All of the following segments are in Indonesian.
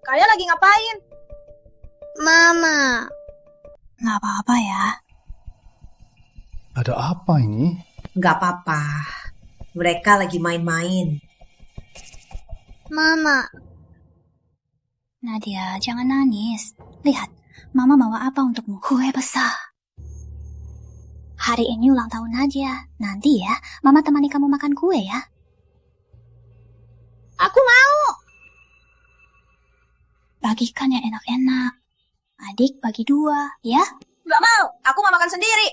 Kalian lagi ngapain? Mama. Nggak apa-apa ya. Ada apa ini? Nggak apa-apa. Mereka lagi main-main. Mama. Nadia, jangan nangis. Lihat, Mama bawa apa untukmu? Kue besar. Hari ini ulang tahun Nadia. Nanti ya, Mama temani kamu makan kue ya. Aku mau. Bagikan yang enak-enak. Adik bagi 2, ya? Nggak mau, aku mau makan sendiri.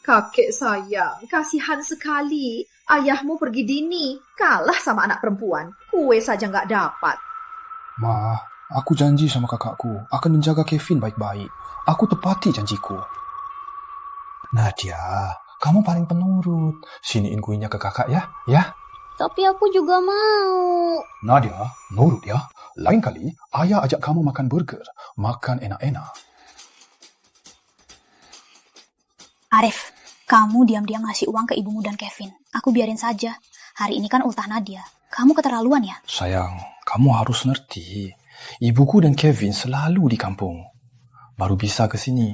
Kakek sayang, kasihan sekali. Ayahmu pergi dini, kalah sama anak perempuan. Kue saja nggak dapat. Ma, aku janji sama kakakku akan menjaga Kevin baik-baik. Aku tepati janjiku. Nadia, kamu paling penurut. Siniin kuenya ke kakak ya, ya? Tapi aku juga mau. Nadia, nurut ya. Lain kali, ayah ajak kamu makan burger. Makan enak-enak. Arif, kamu diam-diam ngasih uang ke ibumu dan Kevin. Aku biarin saja. Hari ini kan ultah Nadia. Kamu keterlaluan ya? Sayang, kamu harus ngerti. Ibuku dan Kevin selalu di kampung. Baru bisa ke sini.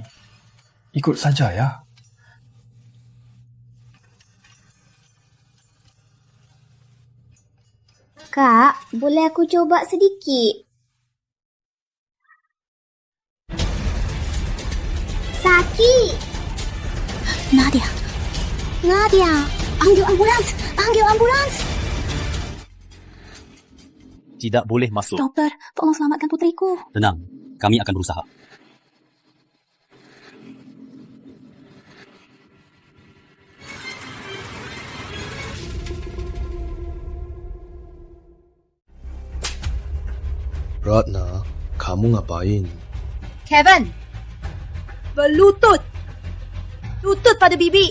Ikut saja ya. Kak, boleh aku coba sedikit? Sakit. Nadia, panggil ambulans, Tidak boleh masuk. Dokter, tolong selamatkan putriku. Tenang, kami akan berusaha. Ratna, kamu ngapain? Kevin, berlutut. Lutut pada bibi.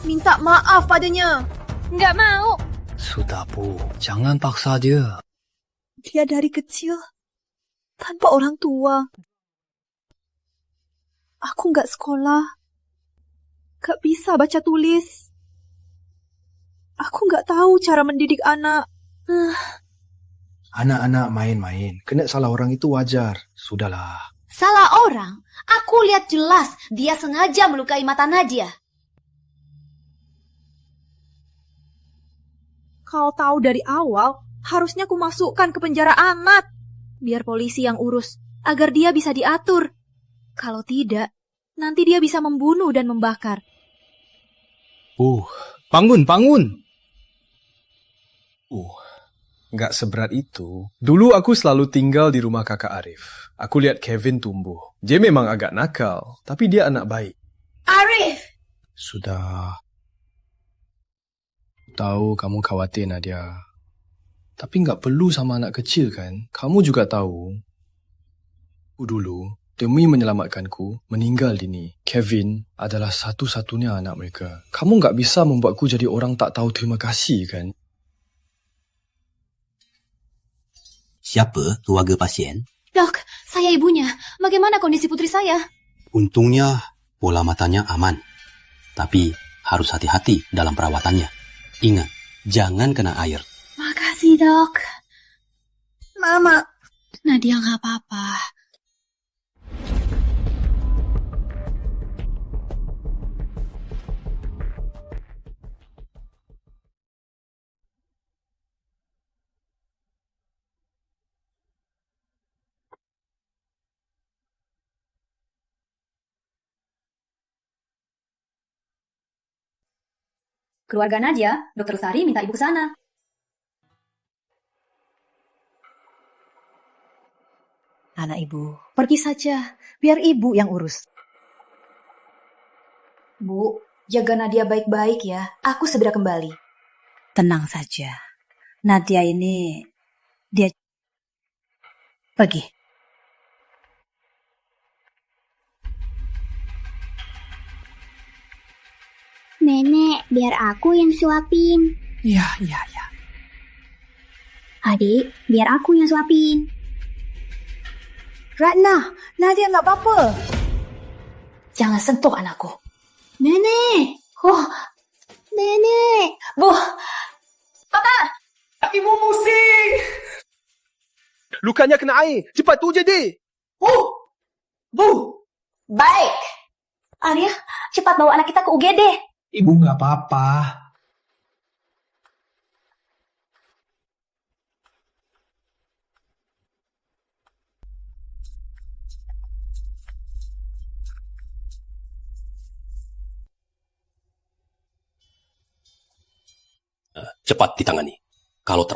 Minta maaf padanya. Nggak mau. Sudah Bu, jangan paksa dia. Dia dari kecil, tanpa orang tua. Aku nggak sekolah. Nggak bisa baca tulis. Aku nggak tahu cara mendidik anak. Anak-anak main-main. Kena salah orang itu wajar. Sudahlah. Salah orang? Aku lihat jelas dia sengaja melukai mata Nadia. Kau tahu dari awal, harusnya aku masukkan ke penjara anak. Biar polisi yang urus, agar dia bisa diatur. Kalau tidak, nanti dia bisa membunuh dan membakar. Bangun. Nggak seberat itu. Dulu aku selalu tinggal di rumah kakak Arif. Aku lihat Kevin tumbuh. Dia memang agak nakal, tapi dia anak baik. Arif! Sudah. Tahu kamu khawatir, Nadia. Tapi nggak perlu sama anak kecil kan? Kamu juga tahu. Aku dulu, demi menyelamatkanku, meninggal dini. Kevin adalah satu-satunya anak mereka. Kamu nggak bisa membuatku jadi orang tak tahu terima kasih kan? Siapa keluarga pasien? Dok, saya ibunya. Bagaimana kondisi putri saya? Untungnya bola matanya aman. Tapi harus hati-hati dalam perawatannya. Ingat, jangan kena air. Makasih, Dok. Mama. Nadia nggak apa-apa. Keluarga Nadia, Dokter Sari minta ibu ke sana. Anak ibu, pergi saja. Biar ibu yang urus. Bu, jaga Nadia baik-baik ya. Aku segera kembali. Tenang saja. Nadia ini, dia pergi. Nenek, biar aku yang suapin. Ya. Adik, biar aku yang suapin. Ratna, Nadia nggak apa-apa. Jangan sentuh anakku. Nenek! Oh, Nenek! Bu, Papa! Ibu pusing! Lukanya kena air. Cepat tu je, Dik. Bu, baik. Arif, cepat bawa anak kita ke UGD. Ibu nggak apa-apa. Cepat ditangani. Kalau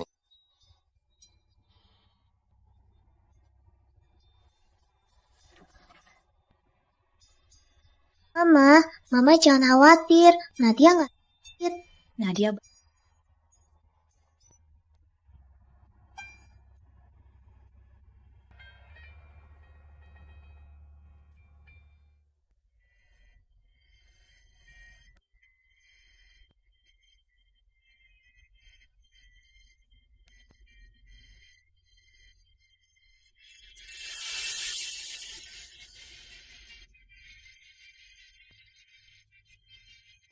Mama jangan khawatir. Nadia nggak sakit. Nadia,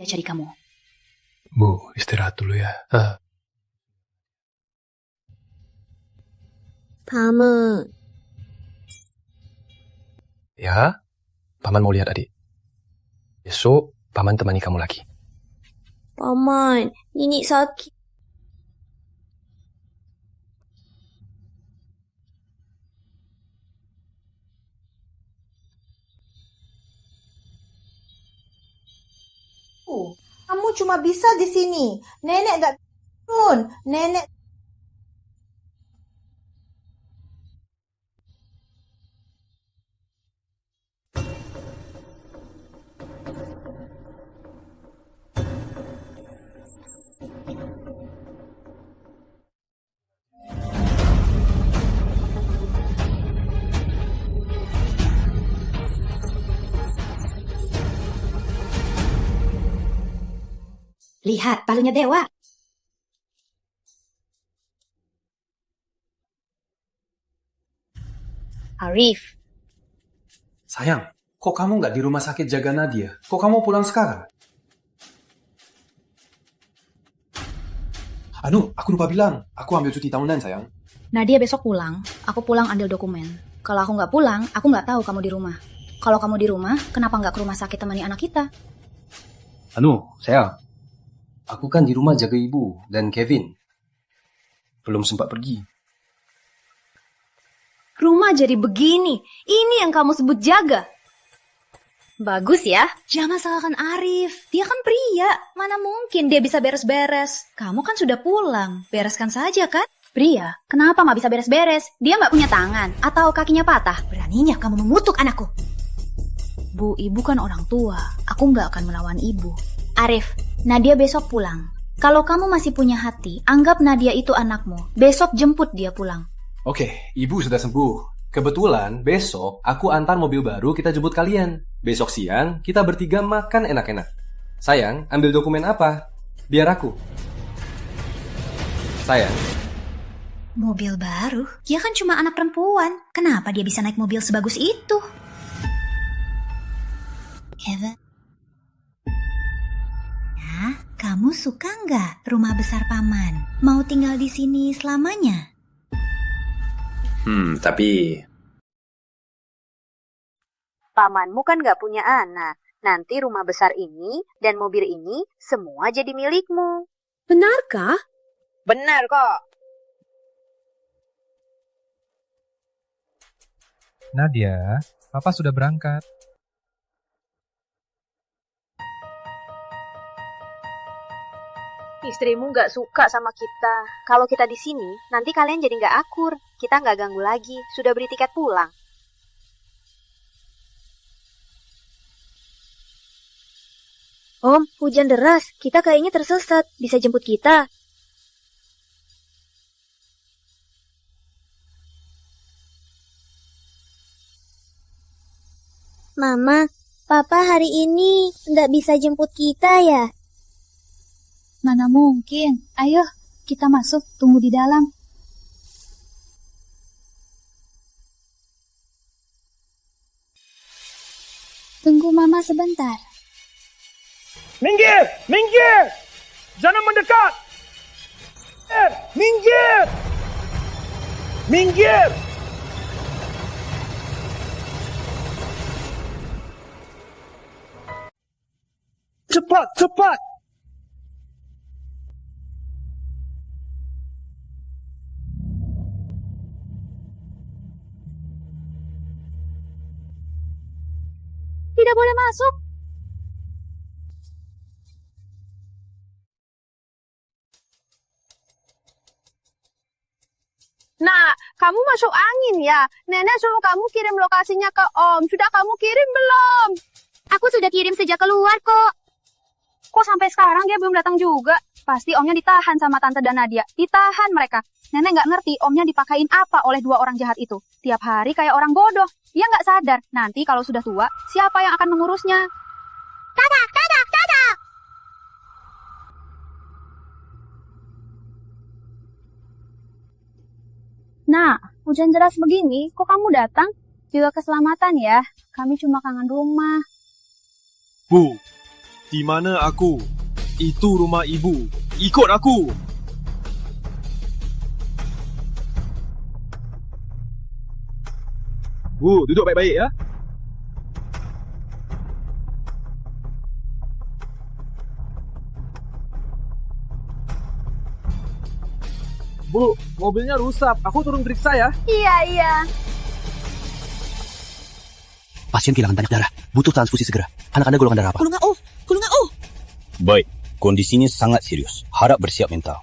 dia cari kamu. Bu, istirahat dulu ya. Paman. Ya, Paman mau lihat adik. Besok, Paman temani kamu lagi. Paman, Nini sakit. Kamu cuma bisa di sini. Nenek gak turun. Nenek Lihat palunya Dewa. Arif, Sayang, kok kamu nggak di rumah sakit jaga Nadia? Kok kamu pulang sekarang? Aku lupa bilang. Aku ambil cuti tahunan, sayang. Nadia besok pulang. Aku pulang ambil dokumen. Kalau aku nggak pulang, aku nggak tahu kamu di rumah. Kalau kamu di rumah, kenapa nggak ke rumah sakit temani anak kita? Sayang. Aku kan di rumah jaga ibu dan Kevin. Belum sempat pergi. Rumah jadi begini. Ini yang kamu sebut jaga. Bagus ya. Jangan salahkan Arif. Dia kan pria. Mana mungkin dia bisa beres-beres. Kamu kan sudah pulang. Bereskan saja kan? Pria, kenapa nggak bisa beres-beres? Dia nggak punya tangan atau kakinya patah? Beraninya kamu mengutuk anakku. Bu, ibu kan orang tua. Aku nggak akan melawan ibu. Arif, Nadia besok pulang. Kalau kamu masih punya hati, anggap Nadia itu anakmu. Besok jemput dia pulang. Oke, ibu sudah sembuh. Kebetulan besok aku antar mobil baru kita jemput kalian. Besok siang kita bertiga makan enak-enak. Sayang, ambil dokumen apa? Biar aku. Sayang. Mobil baru? Dia kan cuma anak perempuan. Kenapa dia bisa naik mobil sebagus itu? Kevin. Ya, kamu suka nggak rumah besar paman? Mau tinggal di sini selamanya? Tapi... Pamanmu kan nggak punya anak. Nanti rumah besar ini dan mobil ini semua jadi milikmu. Benarkah? Benar kok. Nadia, Papa sudah berangkat. Istrimu nggak suka sama kita. Kalau kita di sini, nanti kalian jadi nggak akur. Kita nggak ganggu lagi. Sudah beli tiket pulang. Om, hujan deras. Kita kayaknya tersesat. Bisa jemput kita? Mama, Papa hari ini nggak bisa jemput kita ya? Mana mungkin. Ayo, kita masuk. Tunggu di dalam. Tunggu Mama sebentar. Minggir! Minggir! Jangan mendekat! Minggir! Minggir! Cepat, cepat! Tidak boleh masuk. Nah, kamu masuk angin ya. Nenek suruh kamu kirim lokasinya ke Om. Sudah kamu kirim belum? Aku sudah kirim sejak keluar kok. Kok sampai sekarang dia belum datang juga? Pasti Omnya ditahan sama Tante dan Nadia. Ditahan mereka. Nenek nggak ngerti Omnya dipakain apa oleh dua orang jahat itu. Tiap hari kayak orang bodoh. Dia nggak sadar. Nanti kalau sudah tua, siapa yang akan mengurusnya? Dadah, dadah, dadah! Nah, hujan deras begini, kok kamu datang? Juga keselamatan ya. Kami cuma kangen rumah. Bu, di mana aku? Itu rumah ibu. Ikut aku! Bu, duduk baik-baik ya. Bu, mobilnya rusak. Aku turun periksa ya. Iya. Pasien kehilangan banyak darah. Butuh transfusi segera. Anak Anda golongan darah apa? Golongan O. Baik, kondisinya sangat serius. Harap bersiap mental.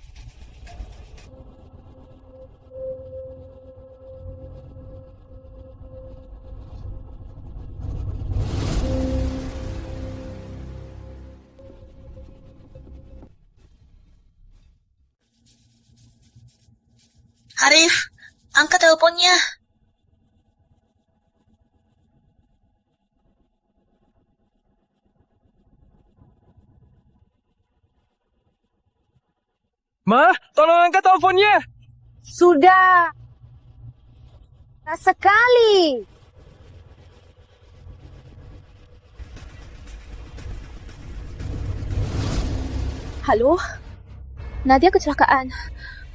Arif, angkat teleponnya. Ma, tolong angkat teleponnya. Sudah. Sekali. Halo? Nadia kecelakaan.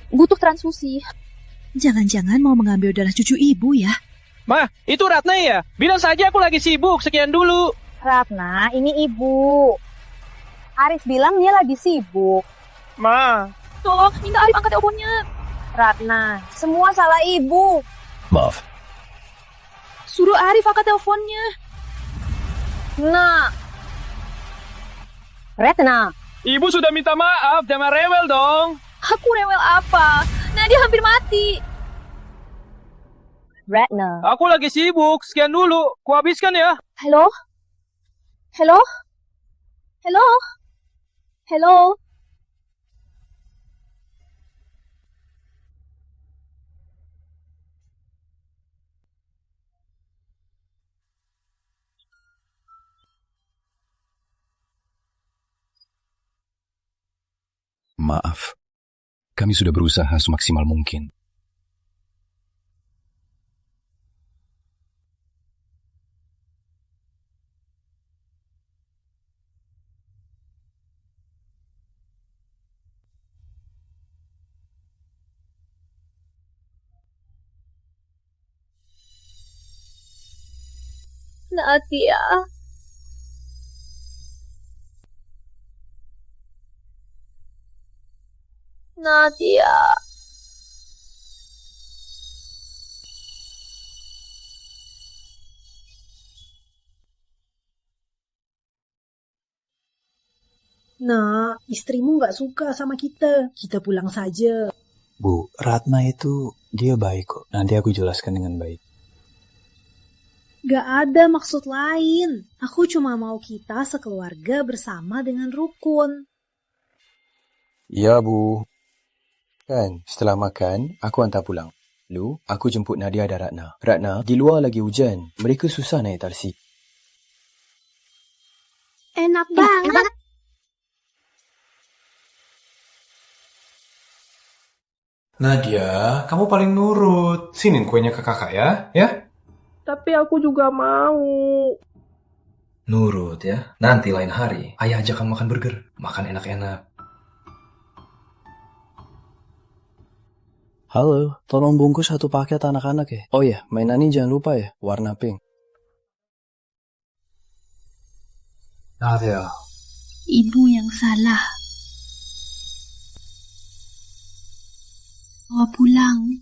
Butuh transfusi. Jangan-jangan mau mengambil darah cucu ibu ya? Ma, itu Ratna ya? Bilang saja aku lagi sibuk, sekian dulu. Ratna, ini ibu. Arif bilang dia lagi sibuk. Ma. Tolong, minta Arif angkat teleponnya. Ratna, semua salah ibu. Maaf. Suruh Arif angkat teleponnya. Nah. Ratna. Ibu sudah minta maaf, jangan rewel dong. Aku rewel apa? Nadia hampir mati. Ratna. Aku lagi sibuk, sekian dulu. Kuhabiskan ya. Halo? Halo? Halo? Halo? Maaf, kami sudah berusaha semaksimal mungkin. Nadia. Nadia. Nah, istrimu nggak suka sama kita. Kita pulang saja. Bu, Ratna itu dia baik kok. Nanti aku jelaskan dengan baik. Gak ada maksud lain. Aku cuma mau kita sekeluarga bersama dengan rukun. Iya, Bu. Kan, setelah makan, aku hantar pulang. Lu, aku jemput Nadia dan Ratna. Ratna, di luar lagi hujan. Mereka susah naik taksi. Enak banget. Nadia, kamu paling nurut. Sinin kuenya ke kakak ya, ya? Tapi aku juga mau. Nurut ya. Nanti lain hari, ayah ajak kamu makan burger. Makan enak-enak. Halo, tolong bungkus satu paket anak-anak ya. Oh ya, mainan ini jangan lupa ya, warna pink. Nadia. Ibu yang salah. Bawa pulang.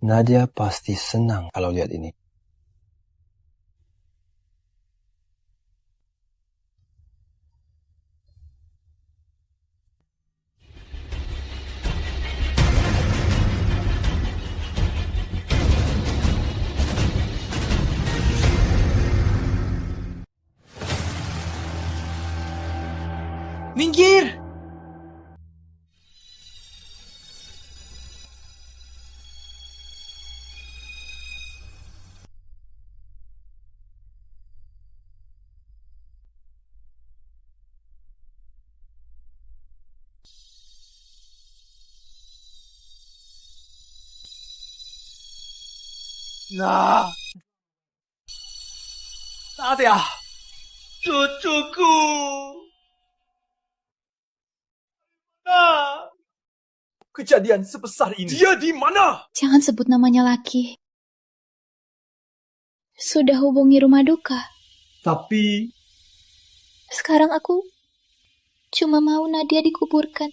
Nadia pasti senang kalau lihat ini. Minggir! Nah, Nadia, cucuku. Nah, kejadian sebesar ini. Dia di mana? Jangan sebut namanya lagi. Sudah hubungi rumah duka. Tapi... Sekarang aku cuma mau Nadia dikuburkan.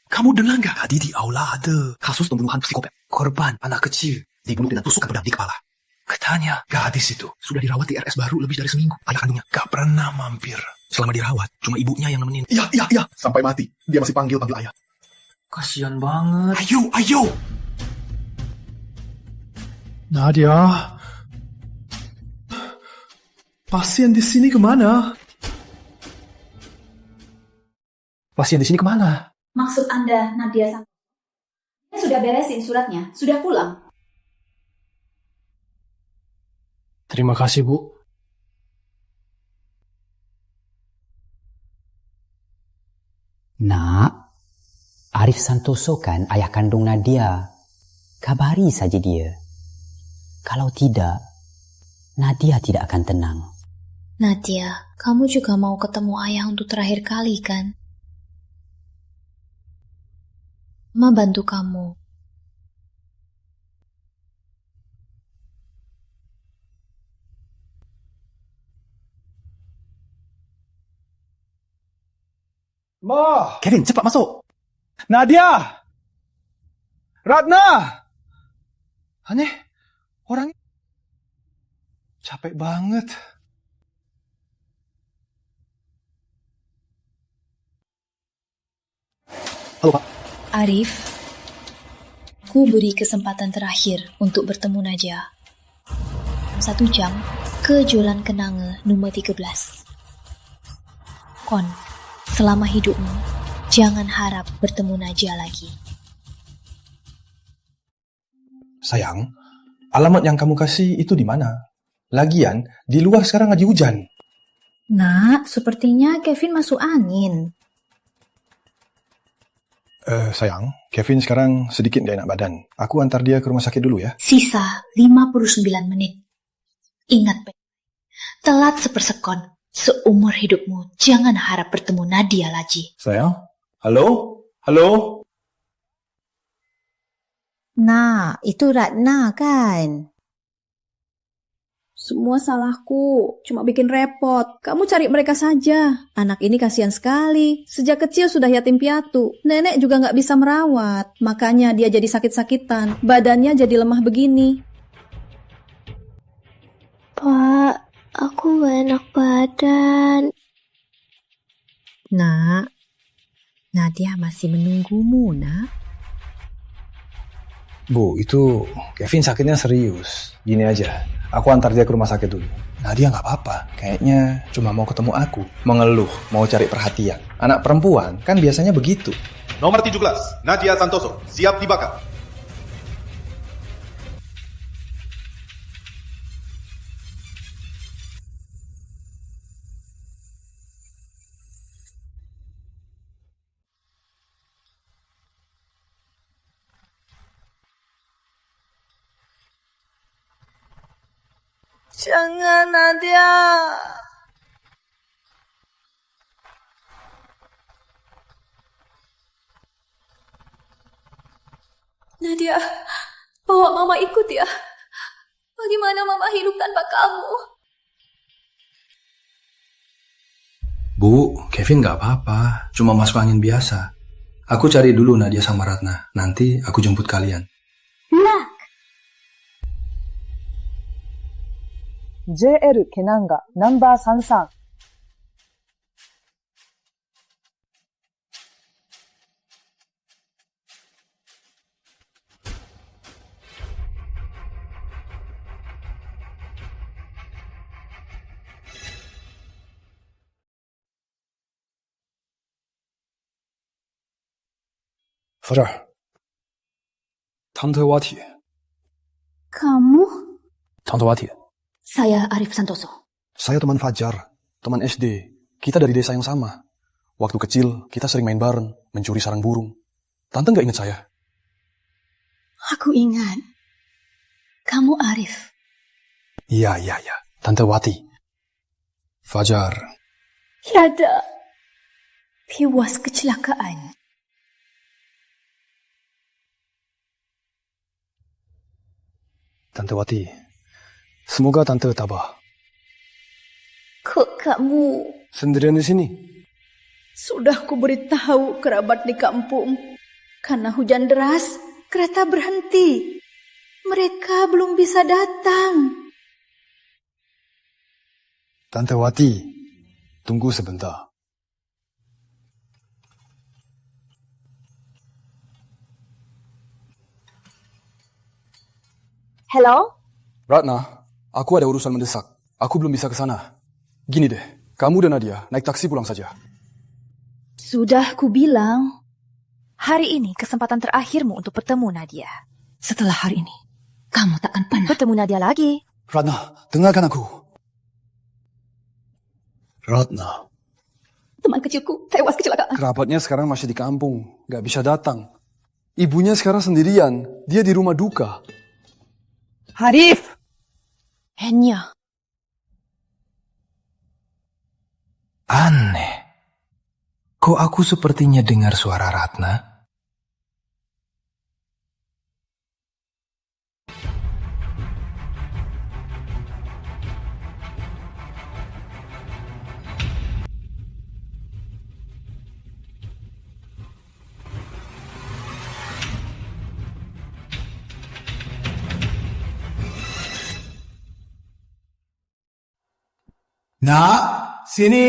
Kamu dengar nggak? Tadi di aula ada kasus pembunuhan psikopat. Korban anak kecil dibunuh dengan tusukan pedang di kepala. Katanya gadis itu sudah dirawat di RS baru lebih dari seminggu. Ayah kandungnya gak pernah mampir. Selama dirawat, cuma ibunya yang nemenin. Iya. Sampai mati, dia masih panggil ayah. Kasian banget. Ayo. Nadia. Pasien di sini kemana? Pasien di sini kemana? Maksud Anda, Nadia sudah beresin suratnya? Sudah pulang? Terima kasih, Bu. Nak, Arif Santoso kan ayah kandung Nadia. Kabari saja dia. Kalau tidak, Nadia tidak akan tenang. Nadia, kamu juga mau ketemu ayah untuk terakhir kali kan? Ma bantu kamu. Ma! Kevin, cepat masuk. Nadia! Ratna! Aneh, orang capek banget. Halo, Pak. Arif, ku beri kesempatan terakhir untuk bertemu Nadia. 1 jam ke Jalan Kenange nomor 13. Kon, selama hidupmu, jangan harap bertemu Nadia lagi. Sayang, alamat yang kamu kasih itu di mana? Lagian, di luar sekarang lagi hujan. Nak, sepertinya Kevin masuk angin. Sayang, Kevin sekarang sedikit gak enak badan. Aku antar dia ke rumah sakit dulu ya. Sisa 59 menit. Ingat, telat sepersekon, seumur hidupmu jangan harap bertemu Nadia lagi. Sayang, halo? Nah, itu Ratna kan? Semua salahku, cuma bikin repot. Kamu cari mereka saja. Anak ini kasihan sekali. Sejak kecil sudah yatim piatu. Nenek juga nggak bisa merawat. Makanya dia jadi sakit-sakitan. Badannya jadi lemah begini. Pak, aku gak enak badan. Nak, Nadia masih menunggumu, nak. Bu, itu Kevin sakitnya serius. Gini aja, aku antar dia ke rumah sakit dulu. Nadia nggak apa-apa, kayaknya cuma mau ketemu aku. Mengeluh, mau cari perhatian. Anak perempuan kan biasanya begitu. Nomor 17, Nadia Santoso, siap dibakar. Jangan, Nadia. Nadia, bawa Mama ikut ya. Bagaimana Mama hidup tanpa kamu? Bu, Kevin nggak apa-apa. Cuma masuk angin biasa. Aku cari dulu Nadia sama Ratna. Nanti aku jemput kalian. Nak. JR ケナンガナンバー33。Fajar. Tante Wati. Kamu? Tante Wati. Saya Arif Santoso. Saya teman Fajar, teman SD. Kita dari desa yang sama. Waktu kecil, kita sering main bareng, mencuri sarang burung. Tante nggak ingat saya? Aku ingat. Kamu Arif. Iya. Tante Wati. Fajar. Tiada. Tewas kecelakaan. Tante Wati, semoga Tante tabah. Kok kamu Sendirian di sini? sudah kuberitahu kerabat di kampung. Karena hujan deras, kereta berhenti. Mereka belum bisa datang. Tante Wati, tunggu sebentar. Halo? Ratna, aku ada urusan mendesak. Aku belum bisa ke sana. Gini deh, kamu dan Nadia naik taksi pulang saja. Sudah kubilang. Hari ini kesempatan terakhirmu untuk bertemu Nadia. Setelah hari ini, kamu takkan pernah bertemu Nadia lagi. Ratna, dengarkan aku. Ratna, Teman kecilku tewas kecelakaan. kerabatnya sekarang masih di kampung. Gak bisa datang. Ibunya sekarang sendirian. Dia di rumah duka. Arif! Henya. Aneh. Kok aku sepertinya dengar suara Ratna? Nak, sini.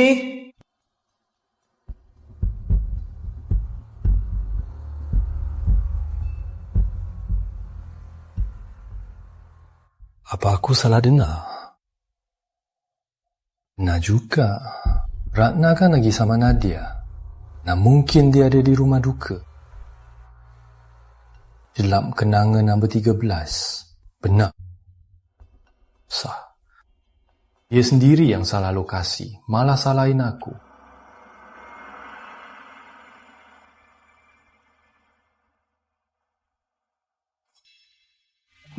Apa aku salah dengar? Nah juga. Ratna kan lagi sama Nadia. Nah mungkin dia ada di rumah duka. Dalam kenangan nombor 13. Benar. Sah. Dia sendiri yang salah lokasi, malah salahin aku.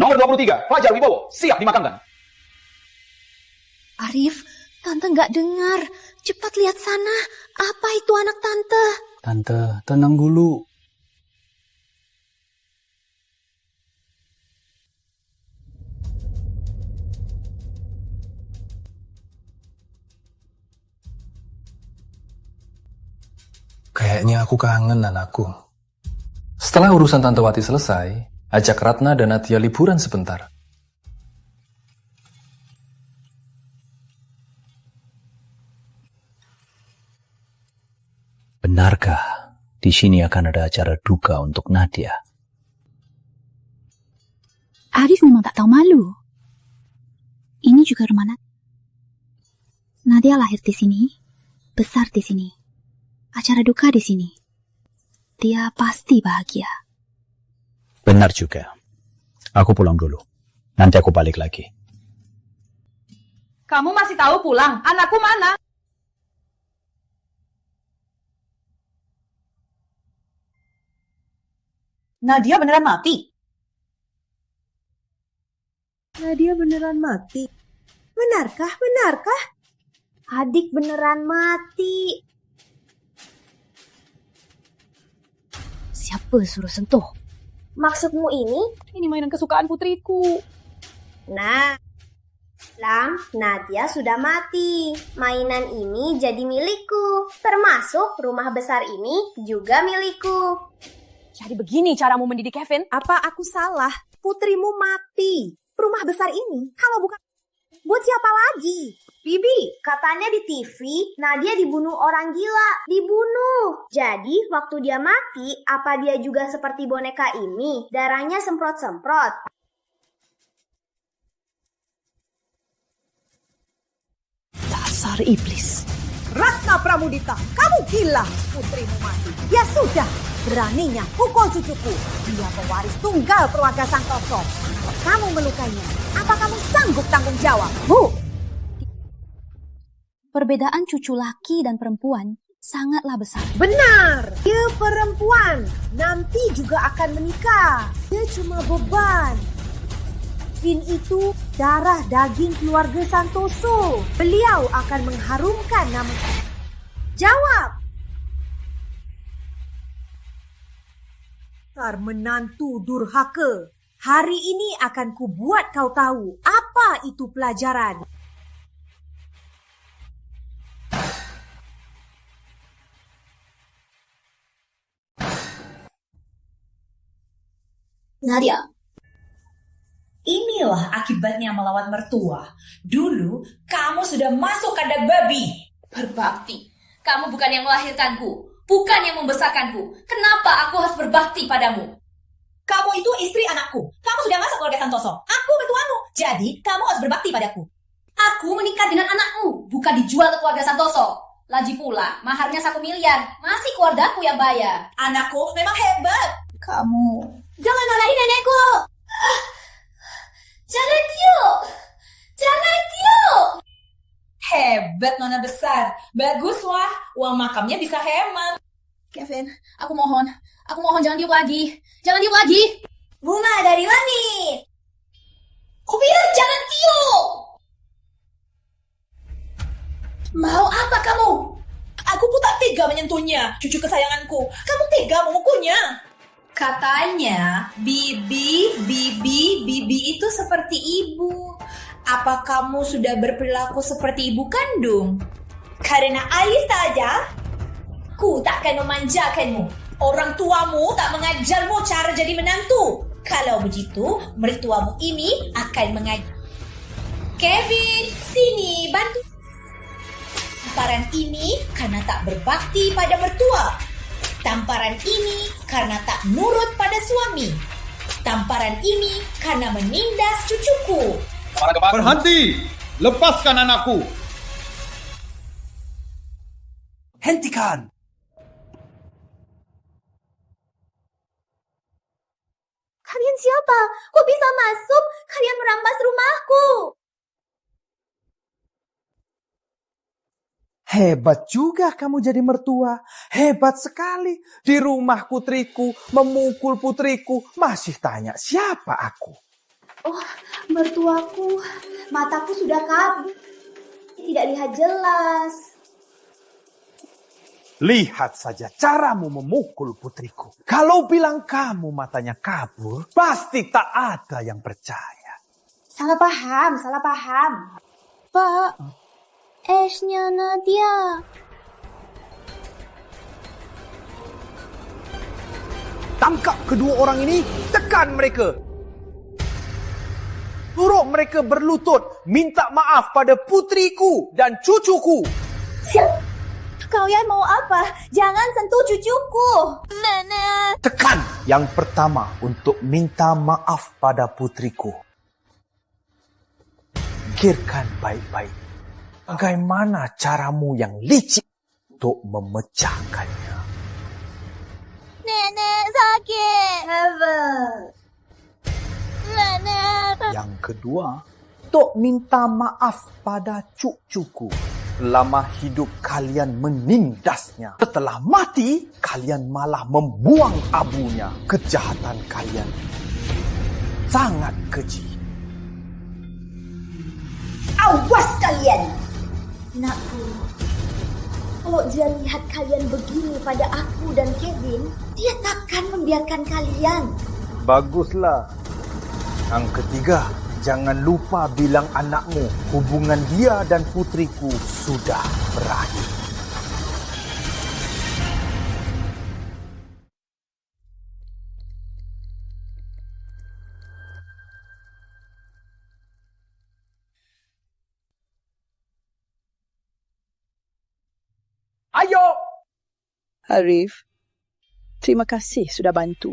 Nomor 23, Fajar Wibowo, siap dimakamkan. Arif, Tante nggak dengar. Cepat lihat sana. Apa itu anak Tante? Tante, tenang dulu. Kayaknya aku kangen anakku. Setelah urusan Tante Wati selesai, ajak Ratna dan Nadia liburan sebentar. Benarkah di sini akan ada acara duka untuk Nadia? Arif memang tak tahu malu. Ini juga rumah Nadia lahir di sini, besar di sini. Acara duka di sini. Dia pasti bahagia. Benar juga. Aku pulang dulu. Nanti aku balik lagi. Kamu masih tahu pulang? Anakku mana? Nadia beneran mati? Nadia beneran mati. Benarkah? Benarkah? Adik beneran mati. Siapa suruh sentuh? Maksudmu ini? Ini mainan kesukaan putriku. Nah, Lam, Nadia sudah mati. Mainan ini jadi milikku. Termasuk rumah besar ini juga milikku. Jadi begini caramu mendidik Kevin? Apa aku salah? Putrimu mati. Rumah besar ini, kalau bukan buat siapa lagi? Bibi, katanya di TV, Nadia dibunuh orang gila. Dibunuh. Jadi, waktu dia mati, apa dia juga seperti boneka ini? Darahnya semprot-semprot. Dasar iblis. Ratna Pramudita, kamu gila. Putrimu mati. Ya sudah, beraninya pukul cucuku. Dia pewaris tunggal keluarga Santoso. Kalau kamu melukainya, apa kamu sanggup tanggung jawab? Bu! Perbedaan cucu laki dan perempuan sangatlah besar. Benar, dia perempuan. Nanti juga akan menikah. Dia cuma beban. Vin itu darah daging keluarga Santoso. Beliau akan mengharumkan nama. Jawab. Dasar menantu durhaka. Hari ini akan kubuat kau tahu apa itu pelajaran. Nadia, inilah akibatnya melawan mertua. Dulu kamu sudah masuk kandang babi. Berbakti. Kamu bukan yang melahirkanku, bukan yang membesarkanku. Kenapa aku harus berbakti padamu? Kamu itu istri anakku. Kamu sudah masuk keluarga Santoso. Aku mertuamu. Jadi kamu harus berbakti padaku. Aku menikah dengan anakku, bukan dijual ke keluarga Santoso. Lagi pula, maharnya 1 miliar. Masih keluargaku yang bayar. Anakku memang hebat. Kamu... Jangan marahin nenekku. Jangan, Tio. Jangan, Tio. Hebat Nona besar. Bagus wah. Uang makamnya bisa hemat. Kevin, aku mohon jangan tiup lagi. Jangan tiup lagi. Bunga dari langit. Aku bilang jangan tiup. Mau apa kamu? Aku pun tak tega menyentuhnya, cucu kesayanganku. Kamu tega memukulnya. Katanya, Bibi itu seperti ibu. Apa kamu sudah berperilaku seperti ibu kandung? Karena ayah saja, ku takkan memanjakanmu. Orang tuamu tak mengajarmu cara jadi menantu. Kalau begitu, mertuamu ini akan mengajar. Kevin, sini bantu. Tamparan ini karena tak berbakti pada mertua. Tamparan ini karena tak nurut pada suami. Tamparan ini karena menindas cucuku. Berhenti! Lepaskan anakku! Hentikan! Kalian siapa? Kok bisa masuk? Kalian merampas rumahku. Hebat juga kamu jadi mertua. Hebat sekali. Di rumah putriku, memukul putriku. Masih tanya siapa aku? Oh, mertuaku. Mataku sudah kabur. Tidak lihat jelas. Lihat saja caramu memukul putriku. Kalau bilang kamu matanya kabur, pasti tak ada yang percaya. Salah paham. Pak, esnya Nadia. Tangkap kedua orang ini, tekan mereka. Suruh mereka berlutut, minta maaf pada putriku dan cucuku. Kalian mau apa? Jangan sentuh cucuku. Nenek. Tekan yang pertama untuk minta maaf pada putriku. Pikirkan baik-baik. Bagaimana caramu yang licik untuk memecahkannya? Nenek sakit. Hebat. Nenek. Yang kedua, untuk minta maaf pada cucuku. Selama hidup kalian menindasnya. Setelah mati, kalian malah membuang abunya. Kejahatan kalian sangat keji. Awas kalian! Nakku, kalau dia lihat kalian begini pada aku dan Kevin, dia takkan membiarkan kalian. Baguslah. Yang ketiga, jangan lupa bilang anakmu hubungan dia dan putriku sudah berakhir. Ayo! Arif, terima kasih sudah bantu.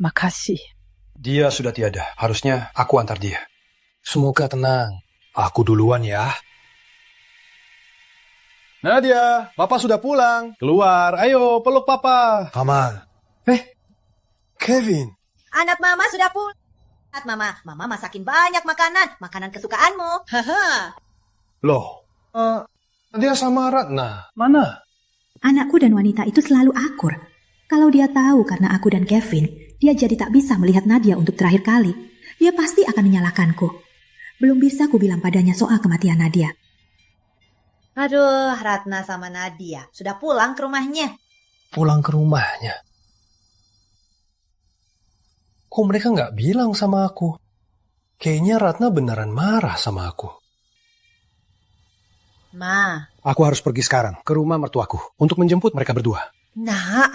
Makasih. Dia sudah tiada. Harusnya aku antar dia. Semoga tenang. Aku duluan ya. Nadia, Papa sudah pulang. Keluar, ayo peluk Papa. Kamal. Kevin. Anak Mama sudah pulang. Mama masakin banyak makanan kesukaanmu. Haha. Loh, dia sama Ratna. Mana? Anakku dan wanita itu selalu akur. Kalau dia tahu karena aku dan Kevin, dia jadi tak bisa melihat Nadia untuk terakhir kali. Dia pasti akan menyalahkanku. Belum bisa ku bilang padanya soal kematian Nadia. Aduh, Ratna sama Nadia sudah pulang ke rumahnya. Pulang ke rumahnya? Kok mereka nggak bilang sama aku? Kayaknya Ratna beneran marah sama aku. Ma. Aku harus pergi sekarang ke rumah mertuaku untuk menjemput mereka berdua. Nak,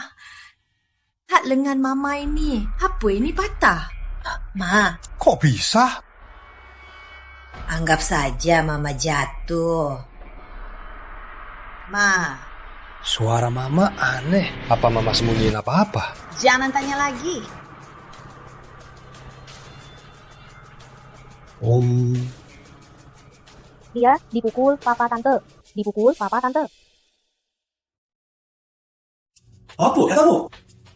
hak lengan Mama ini, apa ini patah? Ma. Kok bisa? Anggap saja Mama jatuh. Ma. Suara Mama aneh. Apa Mama sembunyiin apa-apa? Jangan tanya lagi. Dia dipukul papa tante. Dipukul papa tante. Apa katamu?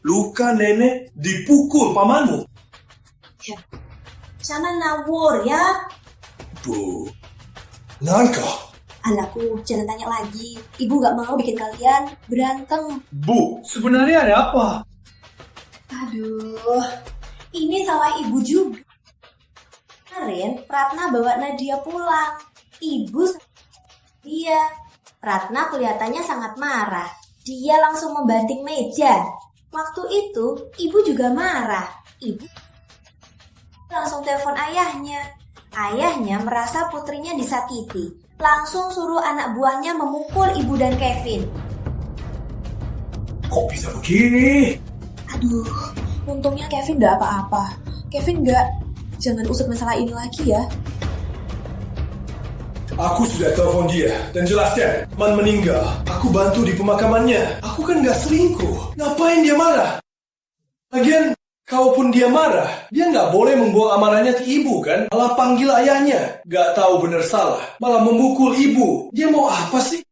Luka nenek dipukul pamanmu. Jangan ngawur ya. Bu, nangka. Anakku, jangan tanya lagi. Ibu gak mau bikin kalian berantem. Bu, sebenarnya ada apa? Aduh, ini salah ibu juga. Kemarin Ratna bawa Nadia pulang. Ibu dia. Ratna kelihatannya sangat marah. Dia langsung membanting meja. Waktu itu ibu juga marah. Ibu langsung telepon ayahnya. Ayahnya merasa putrinya disakiti. Langsung suruh anak buahnya memukul ibu dan Kevin. Kok bisa begini? Aduh, untungnya Kevin gak apa-apa. Kevin gak. Jangan usut masalah ini lagi ya. Aku sudah telepon dia dan jelaskan Man meninggal. Aku bantu di pemakamannya. Aku kan gak selingkuh. Ngapain dia marah? Lagian, kalaupun dia marah, dia gak boleh membuang amanahnya ke ibu kan? Malah panggil ayahnya. Gak tahu benar salah. Malah memukul ibu. Dia mau apa sih?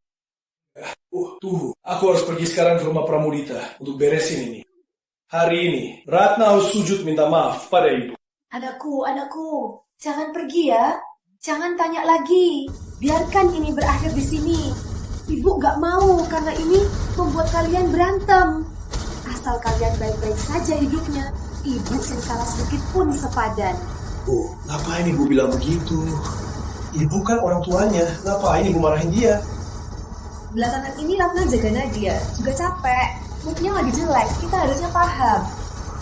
Tunggu. Aku harus pergi sekarang ke rumah Pramudita untuk beresin ini. Hari ini, Ratna harus sujud minta maaf pada ibu. Anakku, jangan pergi ya. Jangan tanya lagi. Biarkan ini berakhir di sini. Ibu gak mau karena ini membuat kalian berantem. Asal kalian baik-baik saja hidupnya, ibu yang salah sedikit pun sepadan. Bu, ngapain ibu bilang begitu? Ibu kan orang tuanya, ngapain ibu marahin dia? Belakangan ini Ratna jaga Nadia, juga capek. Moodnya lagi jelek, kita harusnya paham.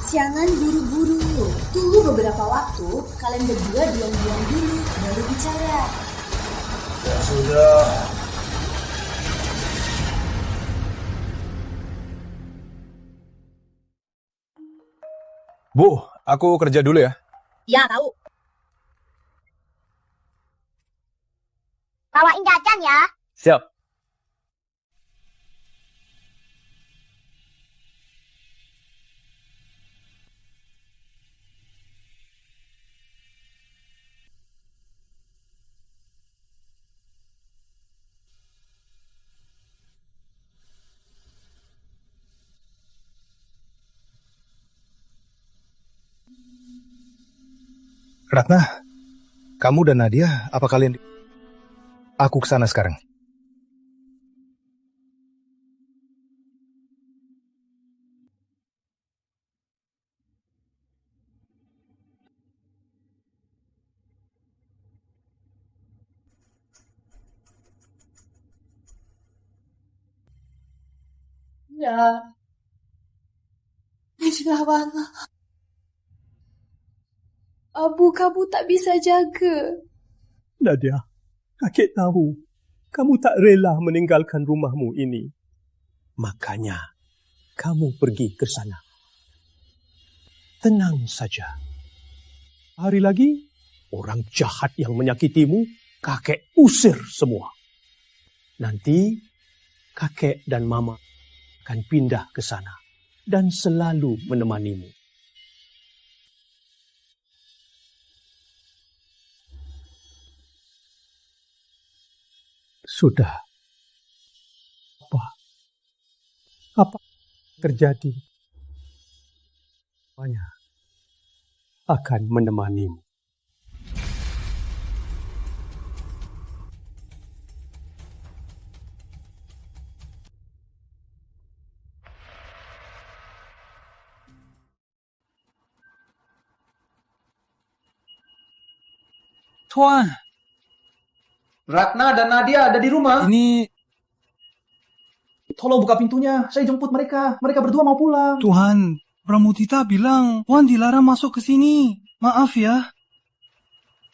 Jangan buru-buru. Tunggu beberapa waktu, kalian berdua diam-diam dulu, baru bicara. Ya sudah. Bu, aku kerja dulu ya. Ya, tahu. Bawain jajan ya. Siap. Ratna, kamu dan Nadia, apa kalian... Aku kesana sekarang. Ya. Najlawana. Abu kamu tak bisa jaga. Nadia, kakek tahu kamu tak rela meninggalkan rumahmu ini. Makanya kamu pergi ke sana. Tenang saja. Hari lagi, orang jahat yang menyakitimu, kakek usir semua. Nanti, kakek dan mama akan pindah ke sana dan selalu menemanimu. Sudah. Apa terjadi? Semuanya akan menemanimu. Tuan, Ratna dan Nadia ada di rumah. ini Tolong buka pintunya, saya jemput mereka. Mereka berdua mau pulang. Tuhan, Pramudita bilang Tuan dilarang masuk ke sini. Maaf ya.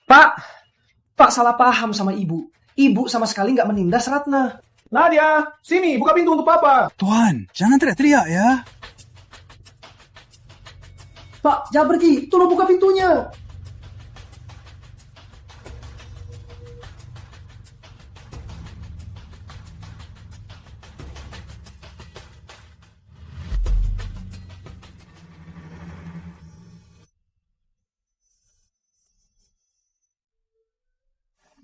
Pak salah paham sama ibu. Ibu sama sekali nggak menindas Ratna. Nadia, sini buka pintu untuk papa. Tuan, jangan teriak-teriak ya. Pak, jangan pergi. Tolong buka pintunya.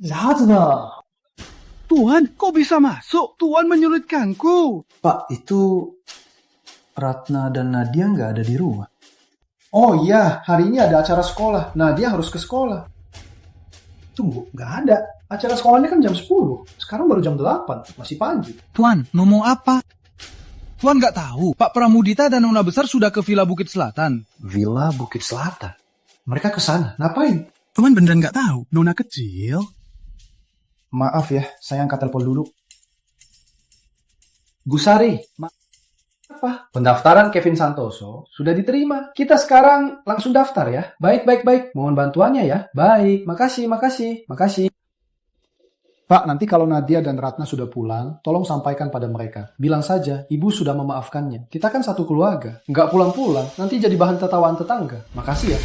Ratna. Tuan, kok bisa masuk? Tuan menyulitkanku. Pak, itu Ratna dan Nadia nggak ada di rumah. Oh iya, hari ini ada acara sekolah. Nadia harus ke sekolah. Tunggu, nggak ada. Acara sekolahnya kan jam 10. Sekarang baru jam 8. Masih pagi. Tuan, ngomong apa? Tuan nggak tahu, Pak Pramudita dan Nona Besar sudah ke Villa Bukit Selatan. Villa Bukit Selatan? Mereka ke sana. Ngapain? Tuan beneran nggak tahu? Nona kecil. Maaf ya, saya angkat telepon dulu. Gusari, apa? Pendaftaran Kevin Santoso sudah diterima. Kita sekarang langsung daftar ya. Baik. Mohon bantuannya ya. Baik, makasih. Pak, nanti kalau Nadia dan Ratna sudah pulang, tolong sampaikan pada mereka. Bilang saja, ibu sudah memaafkannya. Kita kan satu keluarga. Nggak pulang-pulang, nanti jadi bahan tertawaan tetangga. Makasih ya.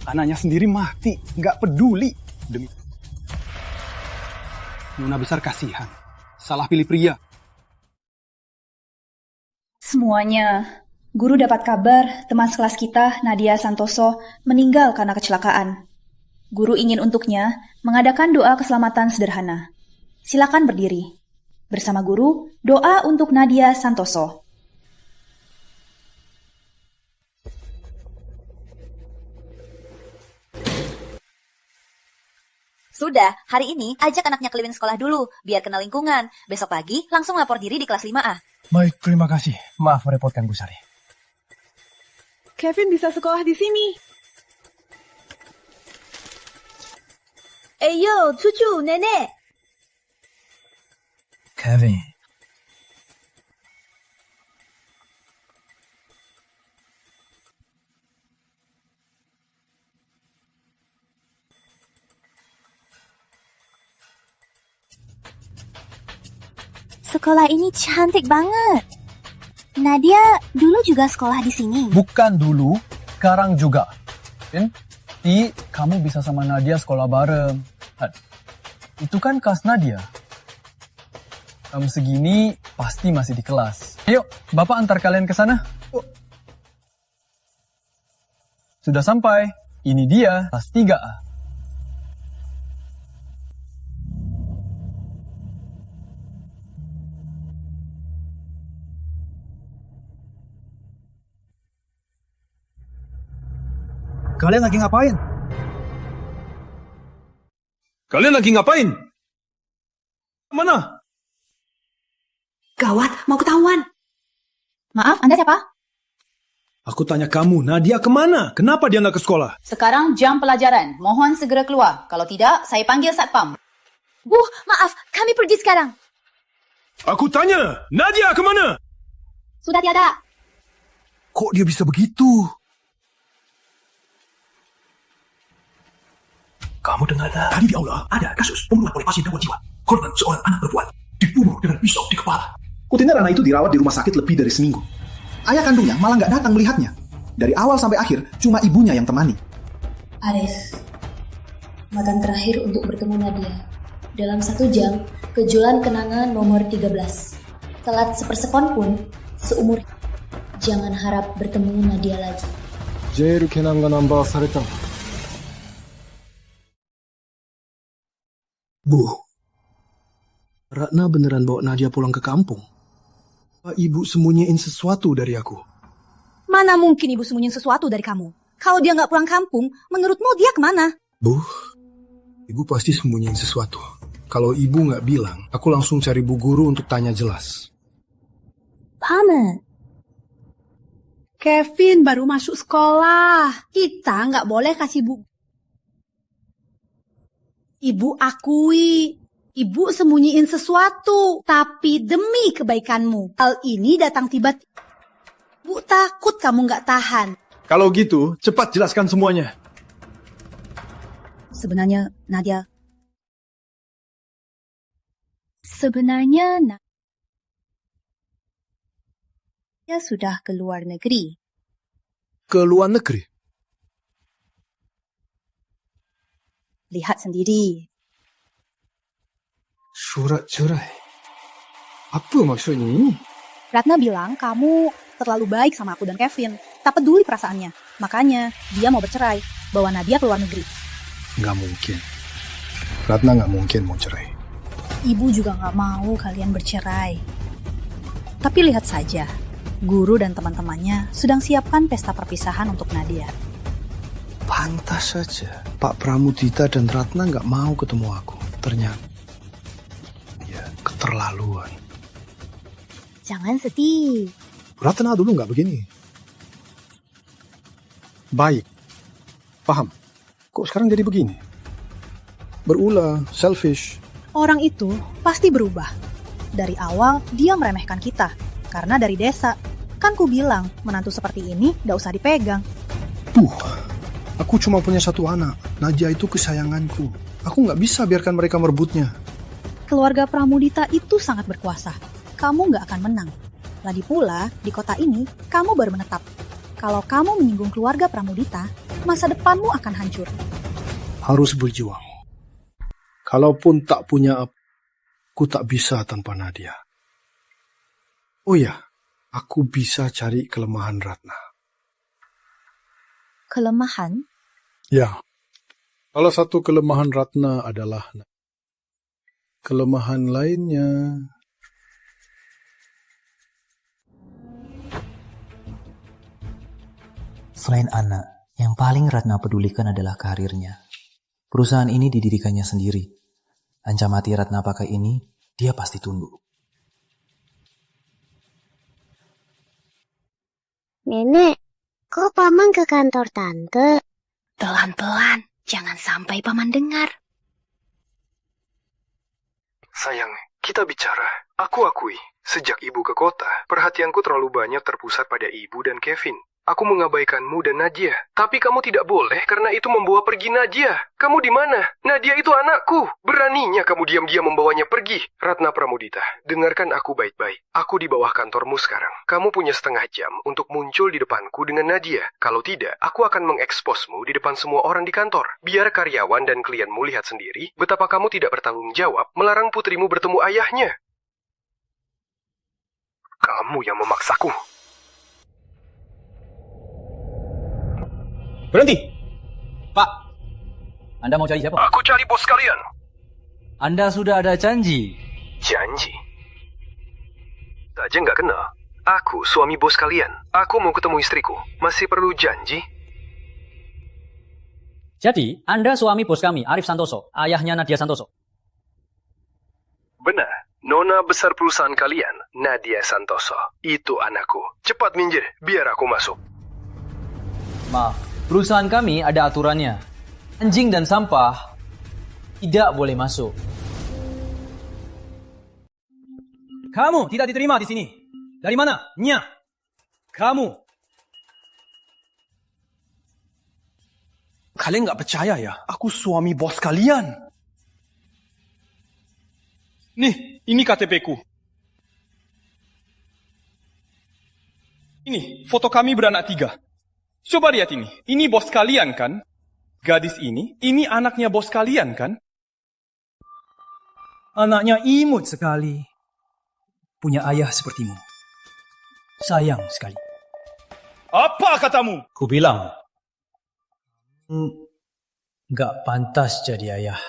Anaknya sendiri mati, nggak peduli. Demi Nona Besar kasihan. Salah pilih pria. Semuanya, guru dapat kabar teman sekelas kita, Nadia Santoso, meninggal karena kecelakaan. Guru ingin untuknya mengadakan doa keselamatan sederhana. Silakan berdiri. Bersama guru, doa untuk Nadia Santoso. Sudah, hari ini ajak anaknya keliling sekolah dulu, biar kenal lingkungan. Besok pagi langsung lapor diri di kelas 5A. Baik, terima kasih. Maaf merepotkan Bu Sari. Kevin bisa sekolah di sini. Yo, cucu, nenek. Kevin. Sekolah ini cantik banget. Nadia dulu juga sekolah di sini. Bukan dulu, sekarang juga. Kamu bisa sama Nadia sekolah bareng. Itu kan kelas Nadia. Jam segini pasti masih di kelas. Ayo, Bapak antar kalian ke sana. Sudah sampai. Ini dia, kelas 3A. Kalian lagi ngapain? Mana? Gawat, mau ketahuan. Maaf, Anda siapa? Aku tanya kamu, Nadia kemana? Kenapa dia nggak ke sekolah? Sekarang jam pelajaran. Mohon segera keluar. Kalau tidak, saya panggil satpam. Bu, maaf, kami pergi sekarang. Aku tanya, Nadia ke mana? Sudah tiada. Kok dia bisa begitu? Kamu dengar tak? Tadi di aula ada kasus pembunuhan oleh pasien gangguan jiwa. Korban seorang anak perempuan dibunuh dengan pisau di kepala. Kutinya anak itu dirawat di rumah sakit lebih dari seminggu. Ayah kandungnya malah nggak datang melihatnya. Dari awal sampai akhir, cuma ibunya yang temani. Arif, makan terakhir untuk bertemu Nadia. Dalam 1 jam, kejualan kenangan nomor 13. Telat sepersekon pun, seumur jangan harap bertemu Nadia lagi. Jail kenanga nambah sareta. Bu, Ratna beneran bawa Nadia pulang ke kampung? Ibu sembunyiin sesuatu dari aku? Mana mungkin ibu sembunyiin sesuatu dari kamu? Kalau dia nggak pulang kampung, menurutmu dia kemana? Bu, ibu pasti sembunyiin sesuatu. Kalau ibu nggak bilang, aku langsung cari bu guru untuk tanya jelas. Paman. Kevin baru masuk sekolah. Kita nggak boleh kasih bu. Ibu akui. Ibu sembunyiin sesuatu, tapi demi kebaikanmu. Hal ini datang tiba-tiba. Bu takut kamu nggak tahan. Kalau gitu, cepat jelaskan semuanya. Sebenarnya Nadia sudah ke luar negeri. Ke luar negeri? Lihat sendiri. Surat cerai? Apa maksudnya ini? Ratna bilang kamu terlalu baik sama aku dan Kevin. Tak peduli perasaannya. Makanya dia mau bercerai. Bawa Nadia ke luar negeri. Nggak mungkin. Ratna nggak mungkin mau cerai. Ibu juga nggak mau kalian bercerai. Tapi lihat saja. Guru dan teman-temannya sedang siapkan pesta perpisahan untuk Nadia. Pantas saja Pak Pramudita dan Ratna nggak mau ketemu aku. Ternyata keterlaluan. Jangan sedih. Ratna dulu nggak begini. Baik. Paham. Kok sekarang jadi begini? Berulah, selfish. Orang itu pasti berubah. Dari awal dia meremehkan kita. Karena dari desa. Kan ku bilang menantu seperti ini nggak usah dipegang. Aku cuma punya satu anak. Nadia itu kesayanganku. Aku nggak bisa biarkan mereka merebutnya. Keluarga Pramudita itu sangat berkuasa. Kamu nggak akan menang. Lagi pula, di kota ini, kamu baru menetap. Kalau kamu menyinggung keluarga Pramudita, masa depanmu akan hancur. Harus berjuang. Kalaupun tak punya apa, aku tak bisa tanpa Nadia. Oh ya, aku bisa cari kelemahan Ratna. Kelemahan? Ya, salah satu kelemahan Ratna adalah kelemahan lainnya. Selain anak, yang paling Ratna pedulikan adalah karirnya. Perusahaan ini didirikannya sendiri. Ancam mati Ratna pakai ini, dia pasti tunduk. Nenek, kok Paman ke kantor Tante? Pelan-pelan, jangan sampai Paman dengar. Sayang, kita bicara. Aku akui, sejak ibu ke kota, perhatianku terlalu banyak terpusat pada ibu dan Kevin. Aku mengabaikanmu dan Nadia. Tapi kamu tidak boleh karena itu membawa pergi Nadia. Kamu di mana? Nadia itu anakku. Beraninya kamu diam-diam membawanya pergi. Ratna Pramudita, dengarkan aku baik-baik. Aku di bawah kantormu sekarang. Kamu punya setengah jam untuk muncul di depanku dengan Nadia. Kalau tidak, aku akan mengeksposmu di depan semua orang di kantor. Biar karyawan dan klienmu lihat sendiri betapa kamu tidak bertanggung jawab melarang putrimu bertemu ayahnya. Kamu yang memaksaku. Berhenti! Pak, Anda mau cari siapa? Aku cari bos kalian. Anda sudah ada janji. Janji? Saja nggak kenal. Aku suami bos kalian. Aku mau ketemu istriku. Masih perlu janji? Jadi, Anda suami bos kami, Arif Santoso, ayahnya Nadia Santoso. Benar. Nona besar perusahaan kalian, Nadia Santoso. Itu anakku. Cepat minggir, biar aku masuk. Maaf, perusahaan kami ada aturannya. Anjing dan sampah tidak boleh masuk. Kamu tidak diterima di sini. Dari mana? Nya. Kamu. Kalian nggak percaya ya? Aku suami bos kalian. Nih, ini KTP-ku. Ini, foto kami beranak 3. Coba lihat ini. Ini bos kalian kan? Gadis ini anaknya bos kalian kan? Anaknya imut sekali. Punya ayah sepertimu. Sayang sekali. Apa katamu? Ku bilang, gak pantas jadi ayah.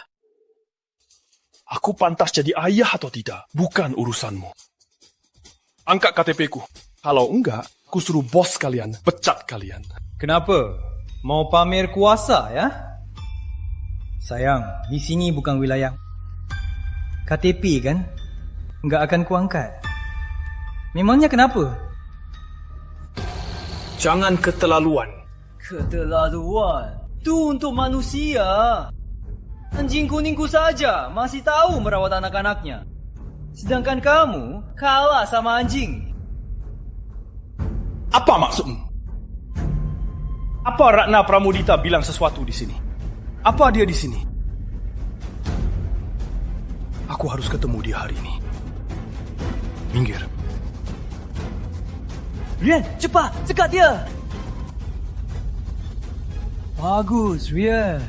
Aku pantas jadi ayah atau tidak, bukan urusanmu. Angkat KTP-ku. Kalau enggak, ku suruh bos kalian pecat kalian. Kenapa? Mau pamer kuasa ya? Sayang, di sini bukan wilayah. KTP kan? Nggak akan kuangkat. Memangnya kenapa? Jangan keterlaluan. Keterlaluan? Itu untuk manusia. Anjing kuningku saja masih tahu merawat anak-anaknya. Sedangkan kamu kalah sama anjing. Apa maksudmu? Apa Ratna Pramudita bilang sesuatu di sini? Apa dia di sini? Aku harus ketemu dia hari ini. Minggir. Rian, cepat, cekat dia. Bagus, Rian.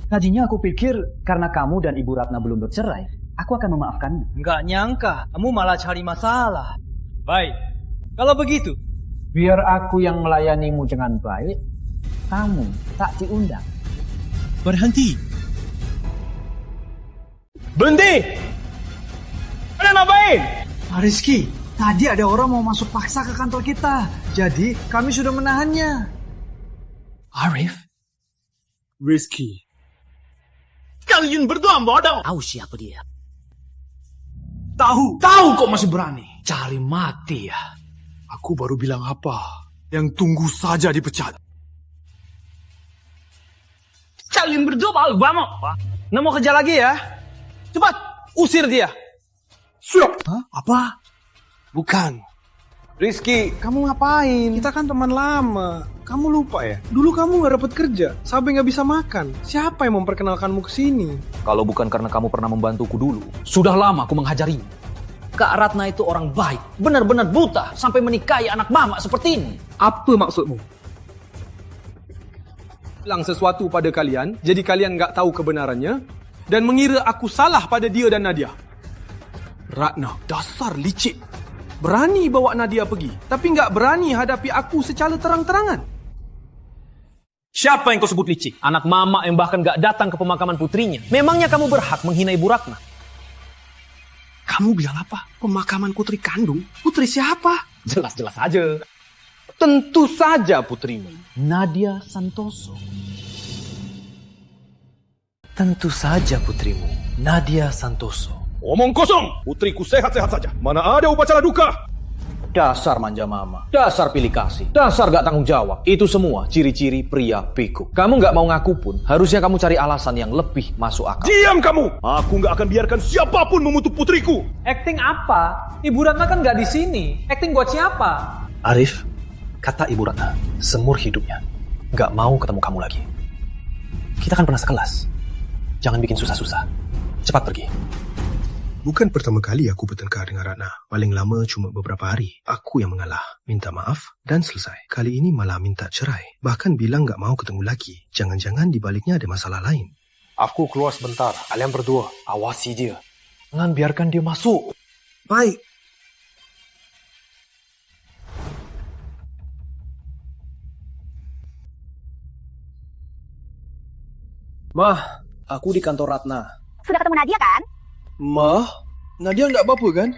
Tadinya aku pikir karena kamu dan Ibu Ratna belum bercerai, aku akan memaafkanmu. Nggak nyangka, kamu malah cari masalah. Baik, kalau begitu. Biar aku yang melayanimu dengan baik, kamu tak diundang. Berhenti. Berhenti! Kalian ngapain? Rizky, tadi ada orang mau masuk paksa ke kantor kita. Jadi kami sudah menahannya. Arif? Rizky. Kalian berdua bodoh. Tahu siapa dia? Tahu kok masih berani. Cari mati ya. Aku baru bilang apa? Yang tunggu saja dipecat. Kalian berdua malu banget. Nggak mau kerja lagi ya? Cepat, usir dia. Siap. Hah? Apa? Bukan. Rizky, kamu ngapain? Kita kan teman lama. Kamu lupa ya? Dulu kamu gak dapat kerja, sampai gak bisa makan. Siapa yang memperkenalkanmu ke sini? Kalau bukan karena kamu pernah membantuku dulu, sudah lama aku mengajarimu. Kak Ratna itu orang baik, benar-benar buta sampai menikahi anak mama seperti ini. Apa maksudmu? Bilang sesuatu pada kalian, jadi kalian gak tahu kebenarannya, dan mengira aku salah pada dia dan Nadia. Ratna, dasar licik. Berani bawa Nadia pergi, tapi nggak berani hadapi aku secara terang-terangan. Siapa yang kau sebut licik? Anak mama yang bahkan gak datang ke pemakaman putrinya. Memangnya kamu berhak menghina Ibu Ratna? Kamu bilang apa? Pemakaman putri kandung? Putri siapa? Jelas-jelas aja. Tentu saja putrimu, Nadia Santoso. Tentu saja putrimu, Nadia Santoso. Omong kosong! Putriku sehat-sehat saja. Mana ada upacara duka? Dasar manja mama, dasar pilih kasih, dasar gak tanggung jawab. Itu semua ciri-ciri pria pikuk. Kamu gak mau ngaku pun, harusnya kamu cari alasan yang lebih masuk akal. Diam kamu! Aku gak akan biarkan siapapun memutuk putriku. Acting apa? Ibu Ratna kan gak di sini. Acting buat siapa? Arif, kata Ibu Ratna, seumur hidupnya gak mau ketemu kamu lagi. Kita kan pernah sekelas. Jangan bikin susah-susah. Cepat pergi. Bukan pertama kali aku bertengkar dengan Ratna. Paling lama cuma beberapa hari. Aku yang mengalah. Minta maaf dan selesai. Kali ini malah minta cerai. Bahkan bilang gak mau ketemu lagi. Jangan-jangan di baliknya ada masalah lain. Aku keluar sebentar. Kalian berdua, awasi dia. Jangan biarkan dia masuk. Baik. Mah, aku di kantor Ratna. Sudah ketemu Nadia kan? Mah, Nadia nggak apa-apa kan?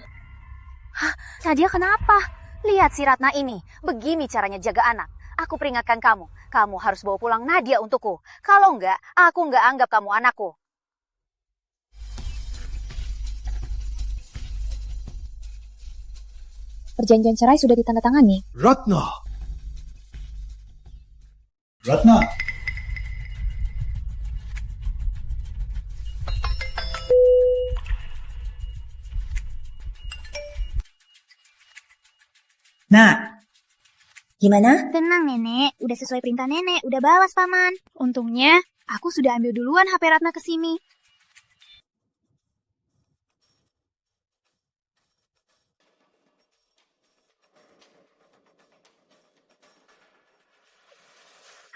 Hah, Nadia kenapa? Lihat si Ratna ini, begini caranya jaga anak. Aku peringatkan kamu, kamu harus bawa pulang Nadia untukku. Kalau enggak, aku enggak anggap kamu anakku. Perjanjian cerai sudah ditandatangani. Ratna! Ratna! Nak, gimana? Tenang, Nenek. Udah sesuai perintah Nenek. Udah bawas, Paman. Untungnya, aku sudah ambil duluan HP Ratna ke sini.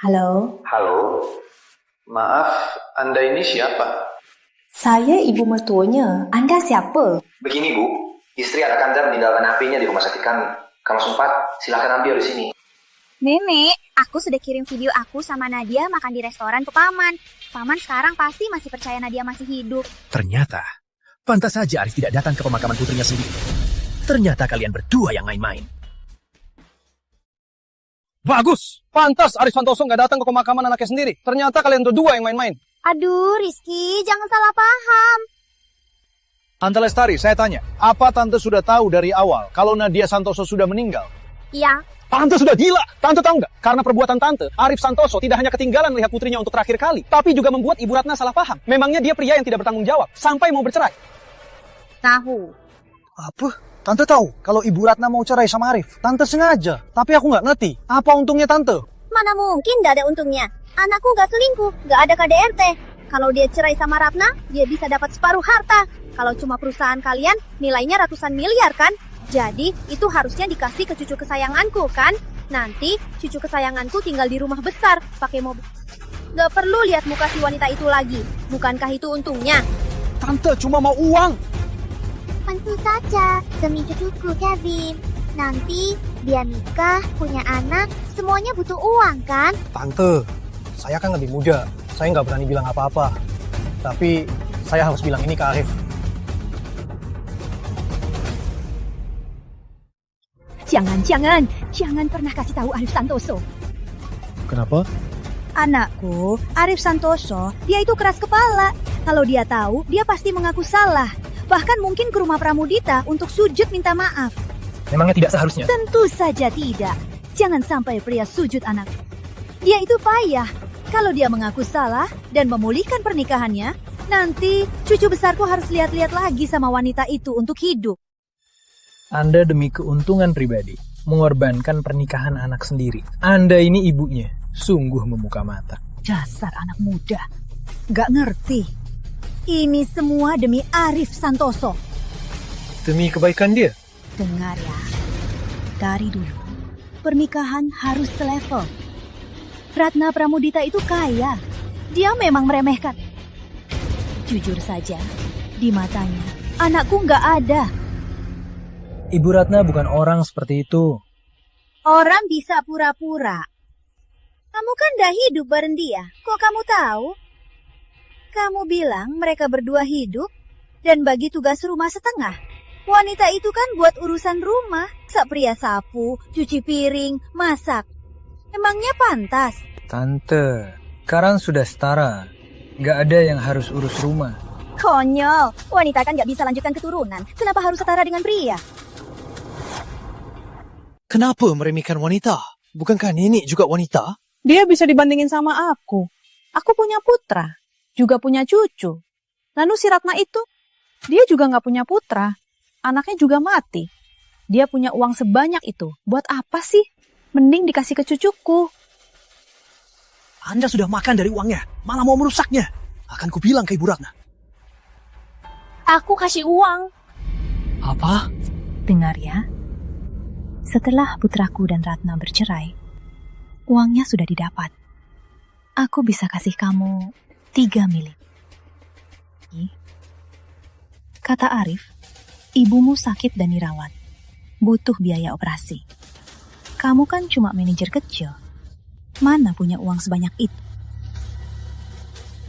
Halo, Halo, maaf, Anda ini siapa? saya ibu mertuanya. Anda siapa? Begini Bu, istri anak Anda meninggalkan HP-nya di rumah sakit kami. Kalau sempat, silahkan ambil di sini. Nenek, aku sudah kirim video aku sama Nadia makan di restoran ke Paman. Paman sekarang pasti masih percaya Nadia masih hidup. Ternyata, pantas saja Arif tidak datang ke pemakaman putrinya sendiri. Ternyata kalian berdua yang main-main. Bagus! Pantas Arif Santoso nggak datang ke pemakaman anaknya sendiri. Ternyata kalian berdua yang main-main. Aduh, Rizky, jangan salah paham. Tante Lestari, saya tanya, apa Tante sudah tahu dari awal kalau Nadia Santoso sudah meninggal? Iya. Tante sudah gila. Tante tahu nggak? Karena perbuatan Tante, Arif Santoso tidak hanya ketinggalan melihat putrinya untuk terakhir kali, tapi juga membuat Ibu Ratna salah paham. Memangnya dia pria yang tidak bertanggung jawab, sampai mau bercerai. Tahu. Apa? Tante tahu kalau Ibu Ratna mau cerai sama Arif. Tante sengaja, tapi aku nggak ngerti. Apa untungnya Tante? Mana mungkin gak ada untungnya. Anakku gak selingkuh, gak ada KDRT. Kalau dia cerai sama Ratna, dia bisa dapat separuh harta. Kalau cuma perusahaan kalian, nilainya ratusan miliar kan? Jadi, itu harusnya dikasih ke cucu kesayanganku kan? Nanti, cucu kesayanganku tinggal di rumah besar, pakai mobil. Gak perlu lihat muka si wanita itu lagi. Bukankah itu untungnya? Tante cuma mau uang. Tentu saja, demi cucuku Kevin. Nanti, dia nikah, punya anak, semuanya butuh uang kan? Tante, saya kan lebih muda. Saya nggak berani bilang apa-apa. Tapi, saya harus bilang ini ke Arif. Jangan pernah kasih tahu Arif Santoso. Kenapa? Anakku, Arif Santoso, dia itu keras kepala. Kalau dia tahu, dia pasti mengaku salah. Bahkan mungkin ke rumah Pramudita untuk sujud minta maaf. Memangnya tidak seharusnya? Tentu saja tidak. Jangan sampai pria sujud anak. Dia itu payah. Kalau dia mengaku salah dan memulihkan pernikahannya, nanti cucu besarku harus lihat-lihat lagi sama wanita itu untuk hidup. Anda demi keuntungan pribadi mengorbankan pernikahan anak sendiri. Anda ini ibunya, sungguh membuka mata. Dasar anak muda, gak ngerti. Ini semua demi Arif Santoso. Demi kebaikan dia. Dengar ya, dari dulu pernikahan harus selevel. Ratna Pramudita itu kaya, dia memang meremehkan. Jujur saja, di matanya anakku gak ada. Ibu Ratna bukan orang seperti itu. Orang bisa pura-pura. Kamu kan dah hidup bareng dia, kok kamu tahu? Kamu bilang mereka berdua hidup dan bagi tugas rumah setengah. Wanita itu kan buat urusan rumah, sak pria sapu, cuci piring, masak. Emangnya pantas? Tante, sekarang sudah setara. Gak ada yang harus urus rumah. Konyol, wanita kan gak bisa lanjutkan keturunan. Kenapa harus setara dengan pria? Kenapa meremehkan wanita? Bukankah nenek juga wanita? Dia bisa dibandingin sama aku. Aku punya putra, juga punya cucu. Lalu si Ratna itu, dia juga nggak punya putra. Anaknya juga mati. Dia punya uang sebanyak itu. Buat apa sih? Mending dikasih ke cucuku. Anda sudah makan dari uangnya, malah mau merusaknya. Akan kubilang ke Ibu Ratna. Aku kasih uang. Apa? Dengar ya. Setelah putraku dan Ratna bercerai, uangnya sudah didapat. Aku bisa kasih kamu 3 miliar. Kata Arif, ibumu sakit dan dirawat. Butuh biaya operasi. Kamu kan cuma manajer kecil. Mana punya uang sebanyak itu?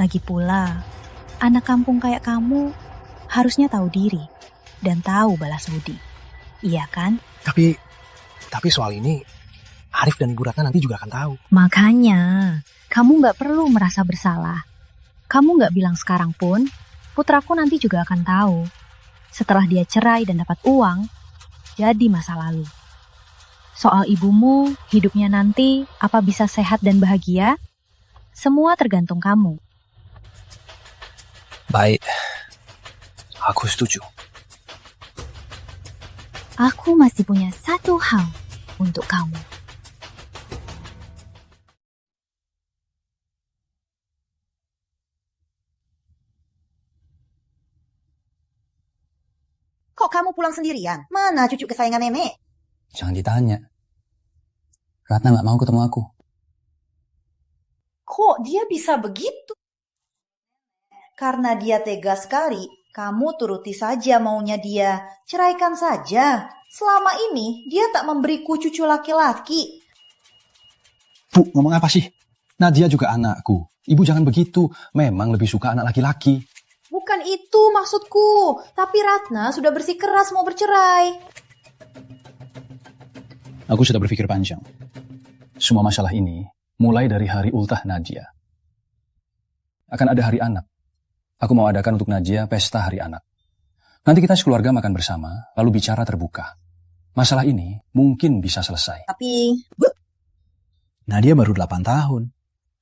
Lagi pula, anak kampung kayak kamu harusnya tahu diri dan tahu balas budi. Iya kan? Tapi soal ini, Arif dan Ibu Ratna nanti juga akan tahu. Makanya, kamu gak perlu merasa bersalah. Kamu gak bilang sekarang pun, putraku nanti juga akan tahu. Setelah dia cerai dan dapat uang, jadi masa lalu. Soal ibumu, hidupnya nanti, apa bisa sehat dan bahagia? Semua tergantung kamu. Baik, aku setuju. Aku masih punya satu hal untuk kamu. Kok kamu pulang sendirian? Mana cucu kesayangan nenek? Jangan ditanya. Ratna nggak mau ketemu aku. Kok dia bisa begitu? Karena dia tega sekali, kamu turuti saja maunya dia. Ceraikan saja. Selama ini dia tak memberiku cucu laki-laki. Bu, ngomong apa sih? Nadia juga anakku. Ibu jangan begitu. Memang lebih suka anak laki-laki. Bukan itu maksudku. Tapi Ratna sudah bersikeras mau bercerai. Aku sudah berpikir panjang. Semua masalah ini mulai dari hari ultah Nadia. Akan ada hari anak. Aku mau adakan untuk Nadia pesta hari anak. Nanti kita sekeluarga makan bersama, lalu bicara terbuka. Masalah ini mungkin bisa selesai. Tapi Nadia baru 8 tahun.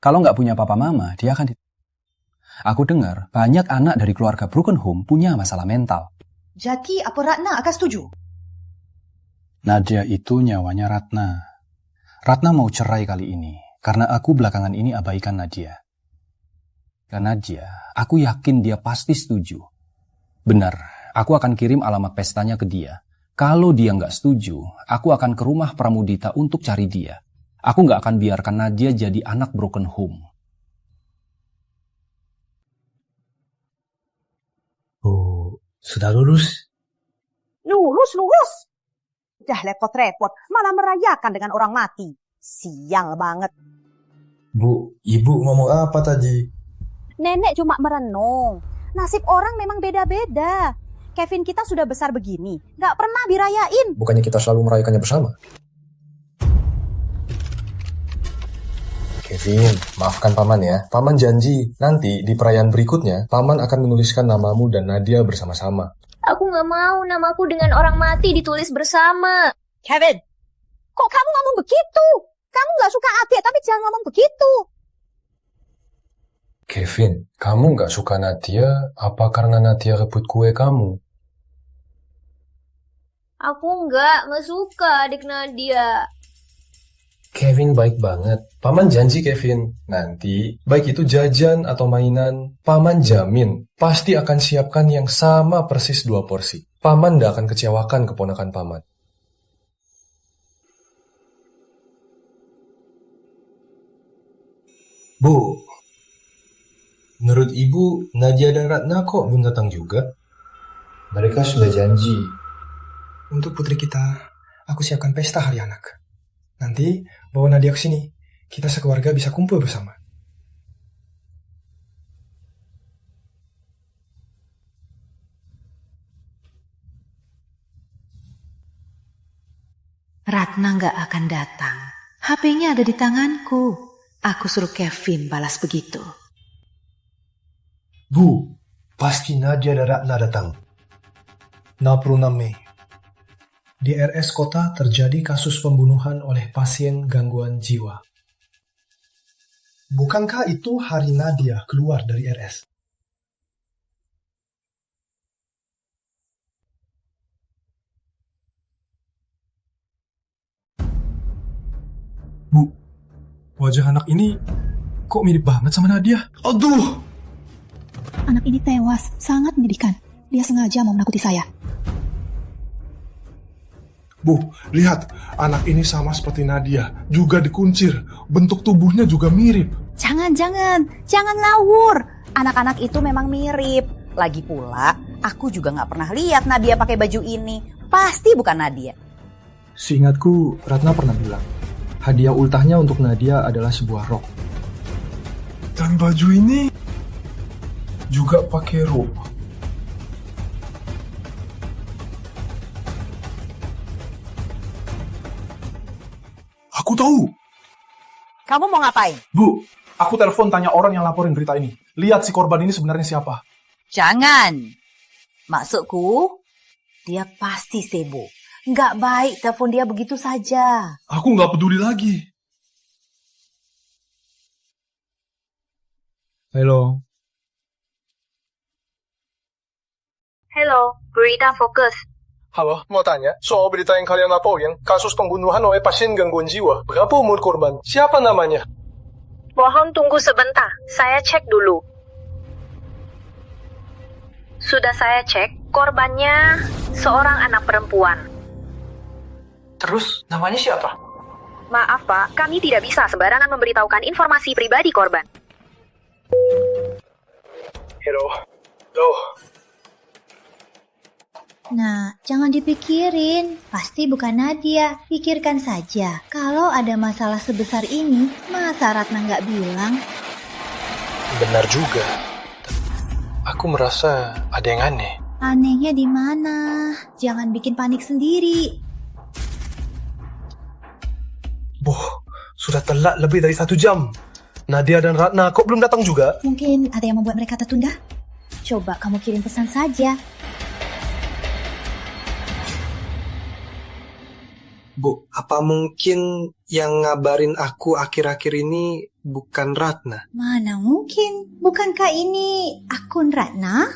Kalau nggak punya papa mama, dia akan... Aku dengar banyak anak dari keluarga broken home punya masalah mental. jadi apa Ratna akan setuju? Nadia itu nyawanya Ratna. Ratna mau cerai kali ini, karena aku belakangan ini abaikan Nadia. Karena Nadia, aku yakin dia pasti setuju. Benar, aku akan kirim alamat pestanya ke dia. Kalau dia nggak setuju, aku akan ke rumah Pramudita untuk cari dia. Aku nggak akan biarkan Nadia jadi anak broken home. Oh, sudah lulus? Lulus. Udah repot-repot, malah merayakan dengan orang mati. Sial banget. Bu, ibu ngomong apa tadi? Nenek cuma merenung. Nasib orang memang beda-beda. Kevin kita sudah besar begini, nggak pernah dirayain. Bukannya kita selalu merayakannya bersama? Kevin, maafkan Paman ya. Paman janji, nanti di perayaan berikutnya, Paman akan menuliskan namamu dan Nadia bersama-sama. Aku nggak mau namaku dengan orang mati ditulis bersama. Kevin, kok kamu ngomong begitu? Kamu nggak suka adik, tapi jangan ngomong begitu. Kevin, kamu nggak suka Nadia, apa karena Nadia rebut kue kamu? Aku nggak suka adik Nadia. Kevin baik banget. Paman janji Kevin, nanti baik itu jajan atau mainan, Paman jamin pasti akan siapkan yang sama persis 2 porsi. Paman nggak akan kecewakan keponakan Paman. Bu, menurut Ibu, Nadia dan Ratna kok belum datang juga? Mereka sudah janji. Untuk putri kita, aku siapkan pesta hari anak. Nanti bawa Nadia ke sini. Kita sekeluarga bisa kumpul bersama. Ratna nggak akan datang. HP-nya ada di tanganku. Aku suruh Kevin balas begitu. Bu, pasti Nadia dan Ratna datang. 26 Mei. Di RS Kota terjadi kasus pembunuhan oleh pasien gangguan jiwa. Bukankah itu hari Nadia keluar dari RS? Bu, wajah anak ini kok mirip banget sama Nadia? Aduh! Anak ini tewas, sangat menyedihkan. Dia sengaja mau menakuti saya. Bu, lihat, anak ini sama seperti Nadia, juga dikuncir, bentuk tubuhnya juga mirip. Jangan ngawur. Anak-anak itu memang mirip. Lagi pula, aku juga nggak pernah lihat Nadia pakai baju ini. Pasti bukan Nadia. Seingatku, Ratna pernah bilang, hadiah ultahnya untuk Nadia adalah sebuah rok. Dan baju ini juga pakai rok. Aku tahu. Kamu mau ngapain? Bu, aku telepon tanya orang yang laporin berita ini. Lihat si korban ini sebenarnya siapa. Jangan. Maksudku, dia pasti sibuk. Nggak baik telepon dia begitu saja. Aku nggak peduli lagi. Halo. Hello, berita fokus. Halo, mau tanya, soal berita yang kalian laporin, kasus pembunuhan oleh pasien gangguan jiwa. Berapa umur korban? Siapa namanya? Mohon tunggu sebentar, saya cek dulu. Sudah saya cek, korbannya seorang anak perempuan. Terus, namanya siapa? Maaf Pak, kami tidak bisa sembarangan memberitahukan informasi pribadi korban. Halo. Nah, jangan dipikirin. Pasti bukan Nadia. Pikirkan saja. Kalau ada masalah sebesar ini, masa Ratna nggak bilang? Benar juga. Aku merasa ada yang aneh. Anehnya di mana? Jangan bikin panik sendiri. Sudah telat lebih dari 1 jam. Nadia dan Ratna kok belum datang juga? Mungkin ada yang membuat mereka tertunda? Coba kamu kirim pesan saja. Bu, apa mungkin yang ngabarin aku akhir-akhir ini bukan Ratna? Mana mungkin? Bukankah ini akun Ratna?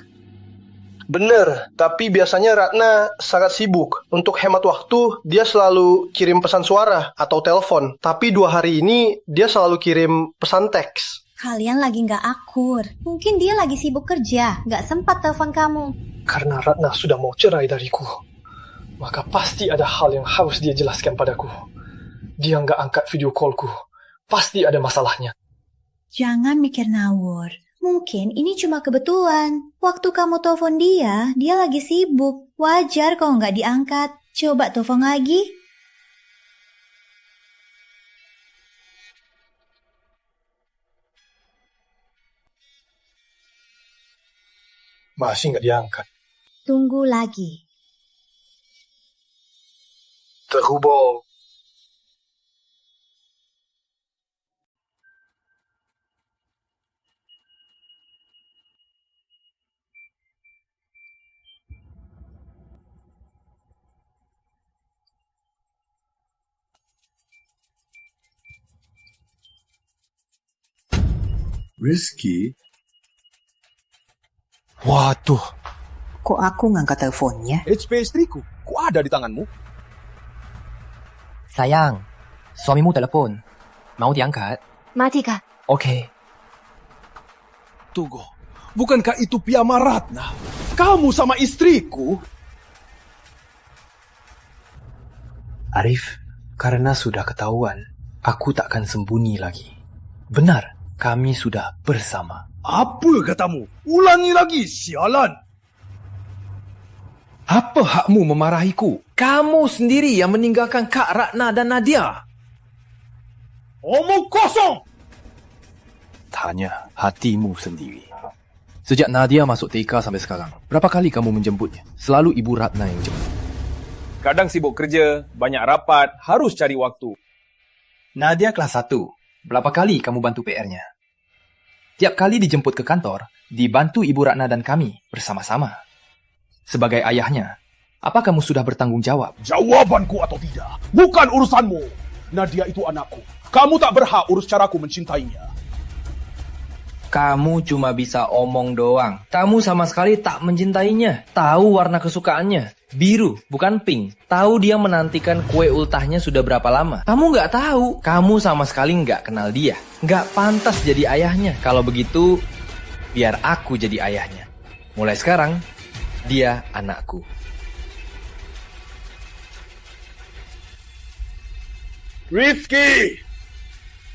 Bener, tapi biasanya Ratna sangat sibuk. Untuk hemat waktu, dia selalu kirim pesan suara atau telepon. Tapi 2 hari ini, dia selalu kirim pesan teks. Kalian lagi nggak akur. Mungkin dia lagi sibuk kerja, nggak sempat telepon kamu. Karena Ratna sudah mau cerai dariku, maka pasti ada hal yang harus dia jelaskan padaku. Dia nggak angkat video callku. Pasti ada masalahnya. Jangan mikir ngawur. Mungkin ini cuma kebetulan. Waktu kamu telepon dia lagi sibuk. Wajar kalau nggak diangkat. Coba telepon lagi. Masih nggak diangkat. Tunggu lagi. Terhubung. Rizky? Waduh. Kok aku ngangkat teleponnya? HP istriku, kok ada di tanganmu? Sayang, suamimu telepon. Mau diangkat? Mati Kak. Oke. Tunggu, bukankah itu Piyama Ratna? Kamu sama istriku? Arif, karena sudah ketahuan, aku takkan sembunyi lagi. Benar, kami sudah bersama. Apa katamu? Ulangi lagi, sialan! Apa hakmu memarahiku? Kamu sendiri yang meninggalkan Kak Ratna dan Nadia. Omong kosong! Tanya hatimu sendiri. Sejak Nadia masuk TK sampai sekarang, berapa kali kamu menjemputnya? Selalu Ibu Ratna yang jemput. Kadang sibuk kerja, banyak rapat, harus cari waktu. Nadia kelas 1. Berapa kali kamu bantu PR-nya? Tiap kali dijemput ke kantor, dibantu Ibu Ratna dan kami bersama-sama. Sebagai ayahnya, apa kamu sudah bertanggung jawab? Jawabanku atau tidak, bukan urusanmu. Nadia itu anakku. Kamu tak berhak urus caraku mencintainya. Kamu cuma bisa omong doang. Kamu sama sekali tak mencintainya. Tahu warna kesukaannya? Biru, bukan pink. Tahu dia menantikan kue ultahnya sudah berapa lama? Kamu nggak tahu. Kamu sama sekali nggak kenal dia. Nggak pantas jadi ayahnya. Kalau begitu, biar aku jadi ayahnya. Mulai sekarang, dia anakku. Rizky!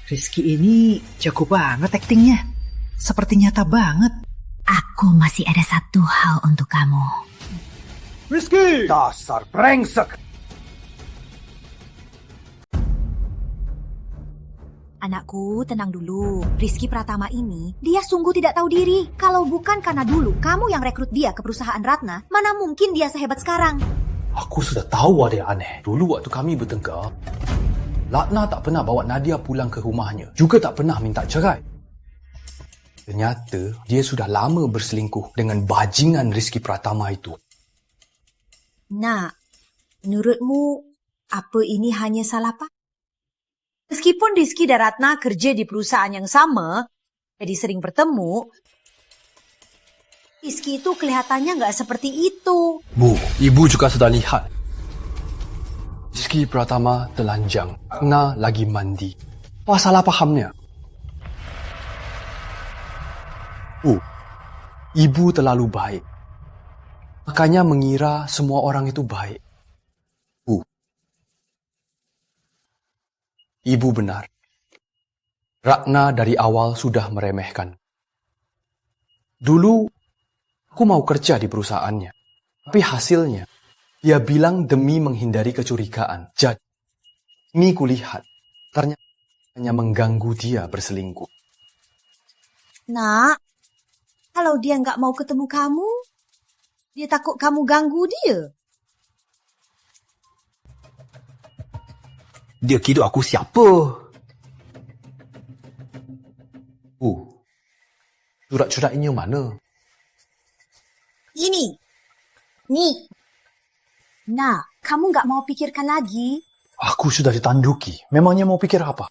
Rizky ini jago banget aktingnya. Seperti nyata banget. Aku masih ada satu hal untuk kamu. Rizky! Dasar brengsek! Anakku, tenang dulu. Rizky Pratama ini, dia sungguh tidak tahu diri. Kalau bukan karena dulu kamu yang rekrut dia ke perusahaan Ratna, mana mungkin dia sehebat sekarang? Aku sudah tahu ada yang aneh. Dulu waktu kami bertengkar, Ratna tak pernah bawa Nadia pulang ke rumahnya. Juga tak pernah minta cerai. Ternyata dia sudah lama berselingkuh dengan bajingan Rizky Pratama itu. Nah, menurutmu apa ini hanya salah pak? Meskipun Rizky dan Ratna kerja di perusahaan yang sama, jadi sering bertemu, Rizky itu kelihatannya nggak seperti itu. Bu, ibu juga sudah lihat. Rizky Pratama telanjang. Ratna lagi mandi. Apa salah pahamnya? Bu, ibu terlalu baik. Makanya mengira semua orang itu baik. Bu, ibu benar. Ratna dari awal sudah meremehkan. Dulu, aku mau kerja di perusahaannya. Tapi hasilnya, dia bilang demi menghindari kecurigaan. Jadi, ini kulihat. Ternyata hanya mengganggu dia berselingkuh. Nak, kalau dia nggak mau ketemu kamu, dia takut kamu ganggu dia. Dia kira aku siapa? Surat-surat ini yang mana? Ini. Nih. Nah, kamu nggak mau pikirkan lagi? Aku sudah ditanduki. Memangnya mau pikir apa?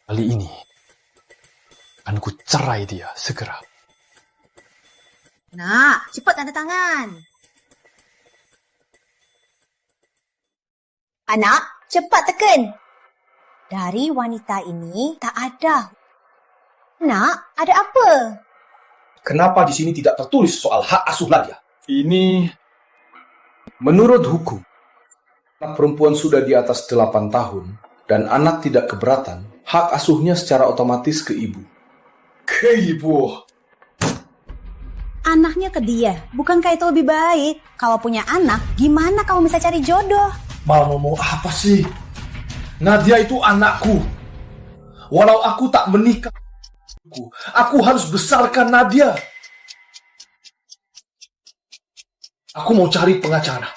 Kali ini, akan ku cerai dia segera. Nah, cepat tanda tangan. Anak, cepat tekan. Dari wanita ini tak ada. Nak, ada apa? Kenapa di sini tidak tertulis soal hak asuh Nadia? Ini menurut hukum, anak perempuan sudah di atas 8 tahun dan anak tidak keberatan, hak asuhnya secara otomatis ke ibu. Ke ibu? Anaknya ke dia. Bukankah itu lebih baik? Kalau punya anak, gimana kamu bisa cari jodoh? Mau ngomong apa sih? Nadia itu anakku. Walau aku tak menikah, aku harus besarkan Nadia. Aku mau cari pengacara.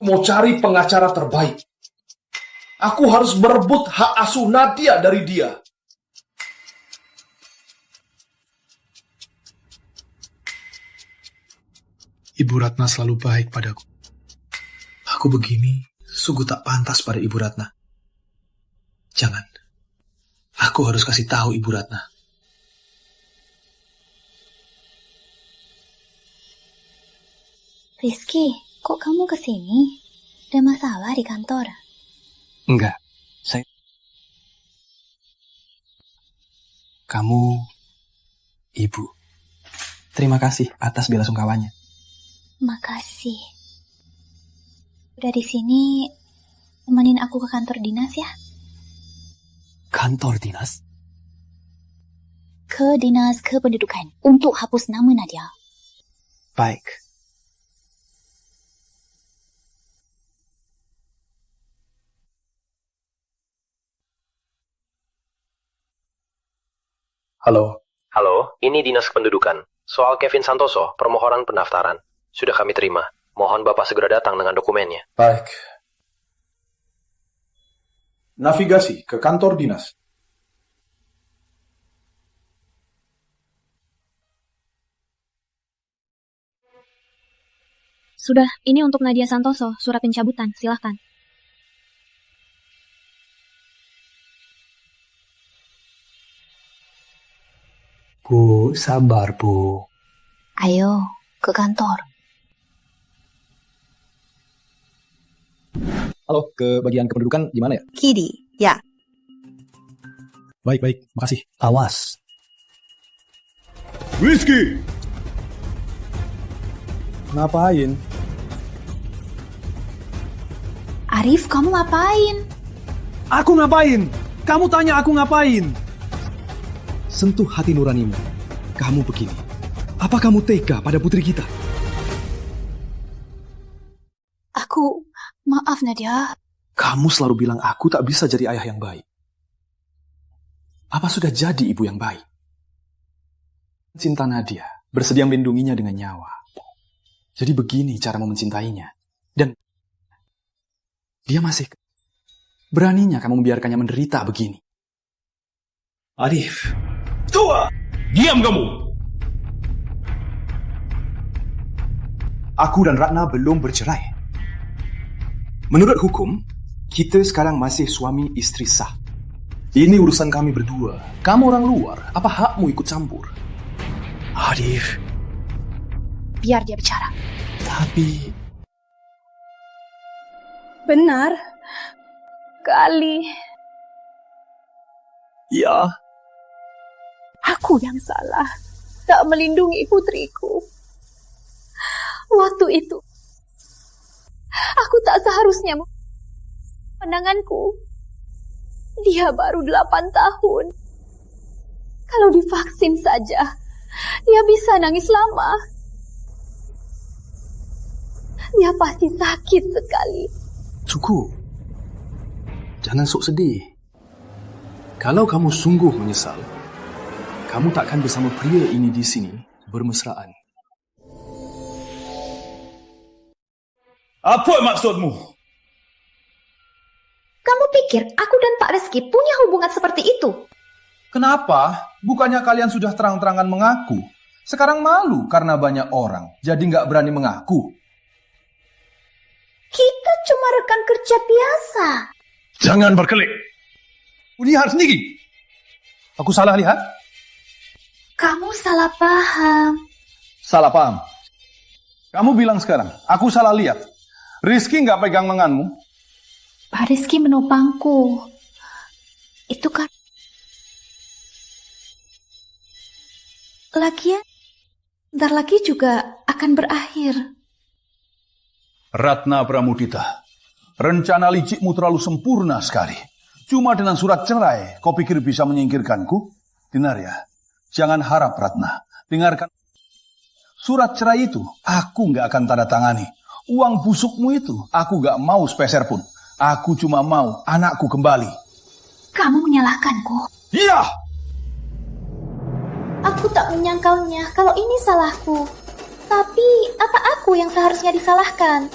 Mau cari pengacara terbaik. Aku harus merebut hak asuh Nadia dari dia. Ibu Ratna selalu baik padaku. Aku begini sungguh tak pantas pada Ibu Ratna. Jangan. Aku harus kasih tahu Ibu Ratna. Rizky, kok kamu kesini? Ada masalah di kantor? Enggak, Kamu, Ibu. Terima kasih atas bela sungkawanya. Makasih. Udah di sini, temenin aku ke kantor dinas ya? Kantor dinas? Ke dinas kependudukan untuk hapus nama Nadia. Baik. Halo. Halo, ini Dinas Kependudukan. Soal Kevin Santoso, permohonan pendaftaran. Sudah kami terima. Mohon Bapak segera datang dengan dokumennya. Baik. Navigasi ke kantor dinas. Sudah, ini untuk Nadia Santoso, surat pencabutan, silahkan. Bu, sabar Bu. Ayo, ke kantor. Halo, ke bagian kependudukan gimana ya? Kiri, ya. Baik, makasih. Awas. Rizky! Ngapain? Arif, kamu ngapain? Aku ngapain? Kamu tanya aku ngapain? Sentuh hati nuranimu. Kamu begini. Apa kamu tega pada putri kita? Maaf Nadia. Kamu selalu bilang aku tak bisa jadi ayah yang baik. Apa sudah jadi ibu yang baik? Cinta Nadia, bersedia melindunginya dengan nyawa. Jadi begini caramu mencintainya. Dan dia masih beraninya kamu membiarkannya menderita begini. Arif. Tua! Diam kamu! Aku dan Ratna belum bercerai. Menurut hukum, kita sekarang masih suami istri sah. Ini urusan kami berdua. Kamu orang luar, apa hakmu ikut campur? Arif, Biar dia bicara. Tapi... Benar. Kali. Ya. Aku yang salah. Tak melindungi putriku. Waktu itu, aku tak seharusnya pandanganku. Dia baru 8 tahun. Kalau divaksin saja, dia bisa nangis lama. Dia pasti sakit sekali. Cukup. Jangan sok sedih. Kalau kamu sungguh menyesal, kamu takkan bersama pria ini di sini bermesraan. Apa maksudmu? Kamu pikir aku dan Pak Rizky punya hubungan seperti itu? Kenapa? Bukannya kalian sudah terang-terangan mengaku? Sekarang malu karena banyak orang, jadi nggak berani mengaku. Kita cuma rekan kerja biasa. Jangan berkelik. Lihat sendiri. Aku salah lihat? Kamu salah paham. Salah paham. Kamu bilang sekarang, aku salah lihat. Rizky nggak pegang lenganmu. Pak Rizky menopangku. Itu kan... Lagian, bentar lagi juga akan berakhir. Ratna Pramudita, rencana licikmu terlalu sempurna sekali. Cuma dengan surat cerai, kau pikir bisa menyingkirkanku? Dengar ya, jangan harap Ratna. Dengarkan. Surat cerai itu, aku nggak akan tanda tangani. Uang busukmu itu, aku nggak mau sepeser pun. Aku cuma mau anakku kembali. Kamu menyalahkanku. Iya! Aku tak menyangkalnya kalau ini salahku. Tapi, apa aku yang seharusnya disalahkan?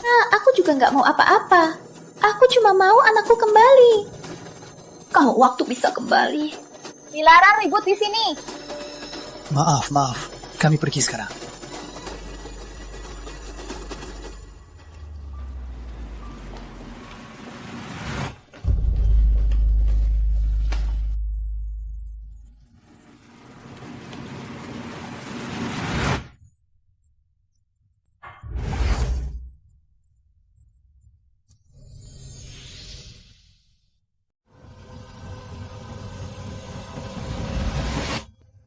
Nah, aku juga nggak mau apa-apa. Aku cuma mau anakku kembali. Kalau waktu bisa kembali. Dilarang ribut di sini. Maaf. Kami pergi sekarang.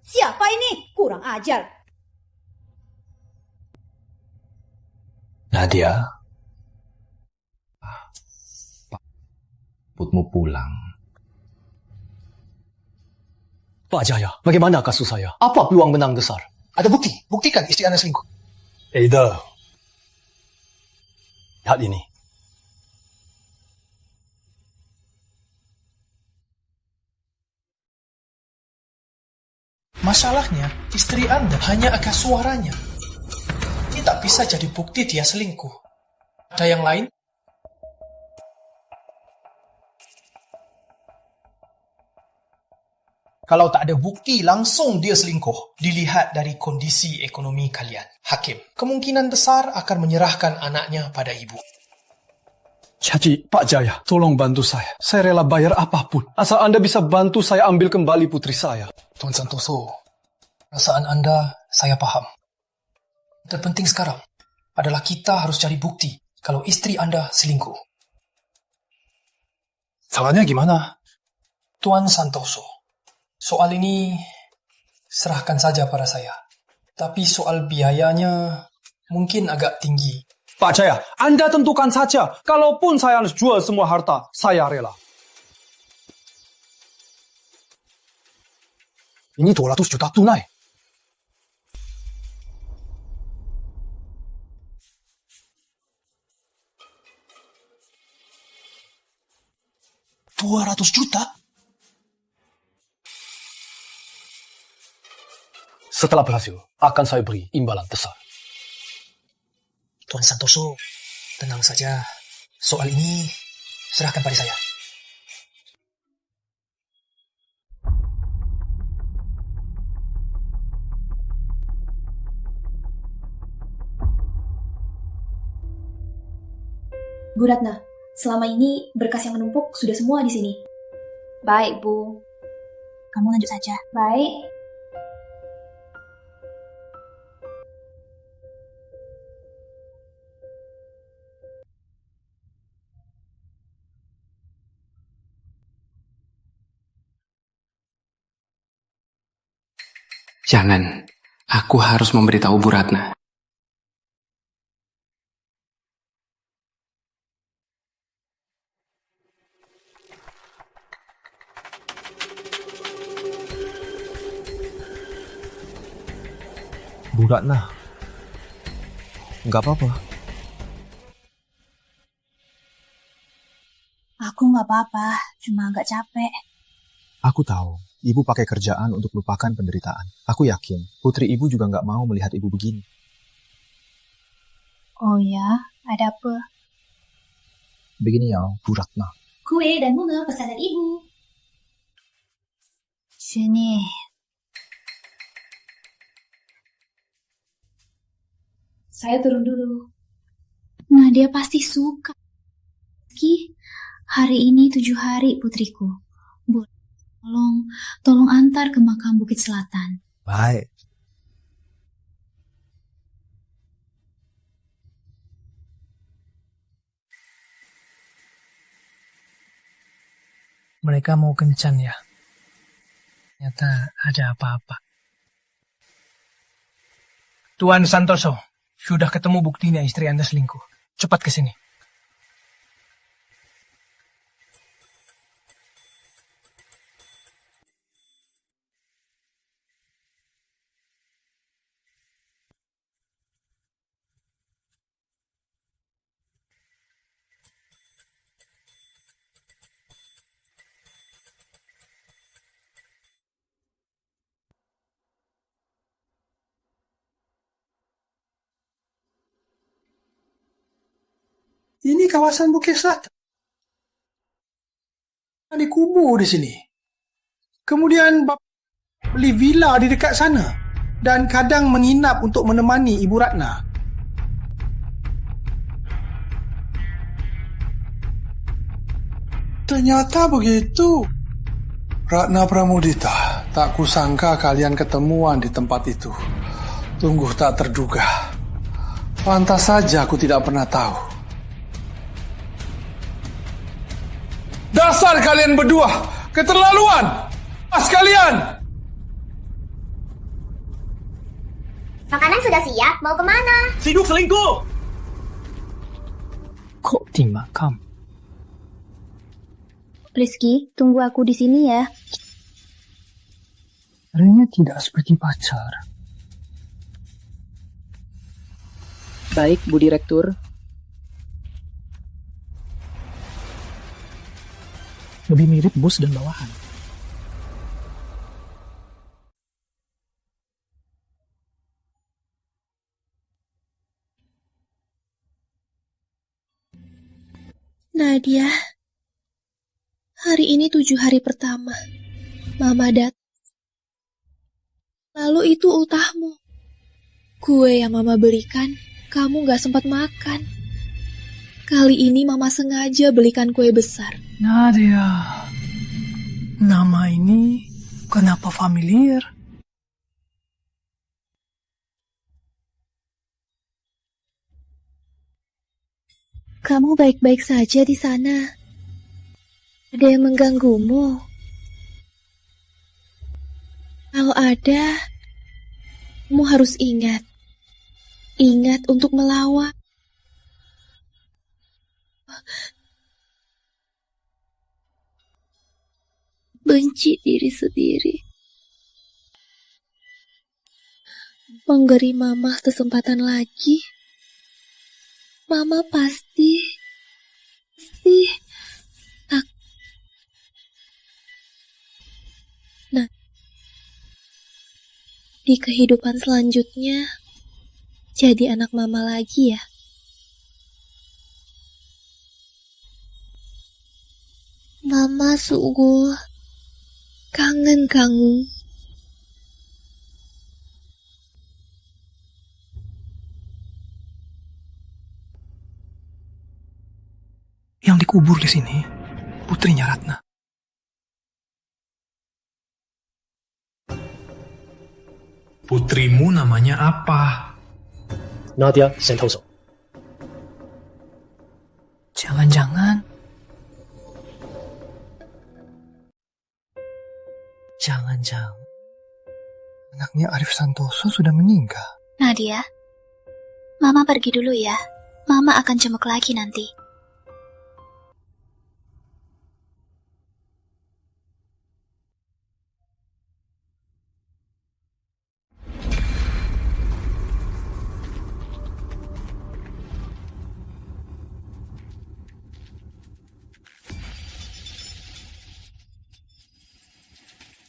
Siapa ini? Kurang ajar. Nadia, putmu pulang. Pak Jaya, bagaimana kasus saya? Apa peluang menang besar? Ada bukti, buktikan istri Anda selingkuh. Ada. Lihat ini. Masalahnya, istri Anda hanya akan suaranya. Ini tak bisa jadi bukti dia selingkuh. Ada yang lain? Kalau tak ada bukti langsung dia selingkuh, dilihat dari kondisi ekonomi kalian. Hakim, kemungkinan besar akan menyerahkan anaknya pada ibu. Jadi, Pak Jaya, tolong bantu saya. Saya rela bayar apapun. Asal Anda bisa bantu saya ambil kembali putri saya. Tuan Santoso, perasaan Anda saya paham. Terpenting sekarang adalah kita harus cari bukti kalau istri Anda selingkuh. Salahnya gimana? Tuan Santoso, soal ini serahkan saja pada saya. Tapi soal biayanya mungkin agak tinggi. Pak Jaya, Anda tentukan saja. Kalaupun saya harus jual semua harta, saya rela. Ini 200 juta tunai. $200 juta? Setelah berhasil, akan saya beri imbalan besar. Tuan Santoso, tenang saja. Soal ini serahkan pada saya. Bu Ratna, selama ini berkas yang menumpuk sudah semua di sini. Baik, Bu. Kamu lanjut saja. Baik. Jangan. Aku harus memberitahu Bu Ratna. Bu Ratna, nggak apa-apa. Aku nggak apa-apa, cuma agak capek. Aku tahu, ibu pakai kerjaan untuk lupakan penderitaan. Aku yakin, putri ibu juga nggak mau melihat ibu begini. Oh ya, ada apa? Begini ya, Bu Ratna. Kue dan bunga pesanan ibu. Sini. Saya turun dulu. Nadia pasti suka. Hari ini 7 hari putriku. Tolong antar ke makam Bukit Selatan. Baik. Mereka mau kencan ya. Ternyata ada apa-apa. Tuan Santoso, sudah ketemu buktinya istri Anda selingkuh. Cepat ke sini. Ini kawasan Bukit Selatan. Dikubur di sini. Kemudian Bapak beli villa di dekat sana dan kadang menginap untuk menemani Ibu Ratna. Ternyata begitu. Ratna Pramudita, tak kusangka kalian ketemuan di tempat itu. Tunggu tak terduga. Pantas saja aku tidak pernah tahu. Dasar kalian berdua, keterlaluan! Pas kalian! Makanan sudah siap, mau kemana? Siduk selingkuh! Kok di makam? Rizky, tunggu aku di sini ya. Ternyata tidak seperti pacar. Baik, Bu Direktur. Lebih mirip bos dan bawahan. Nadia, hari ini 7 hari pertama. Mama datang. Lalu itu ultahmu. Kue yang Mama belikan, kamu gak sempat makan. Kali ini Mama sengaja belikan kue besar. Nadia, nama ini kenapa familiar? Kamu baik-baik saja di sana. Ada yang mengganggumu? Kalau ada, kamu harus ingat. Ingat untuk melawan. Benci diri sendiri. Memberi Mama kesempatan lagi. Mama pasti nah, di kehidupan selanjutnya jadi anak Mama lagi ya. Mama sungguh kangen kamu. Yang dikubur di sini putrinya Ratna. Putrimu namanya apa? Nadia Santoso. Jangan-jangan Anaknya Arif Santoso sudah meninggal. Nadia, Mama pergi dulu ya. Mama akan jenguk lagi nanti.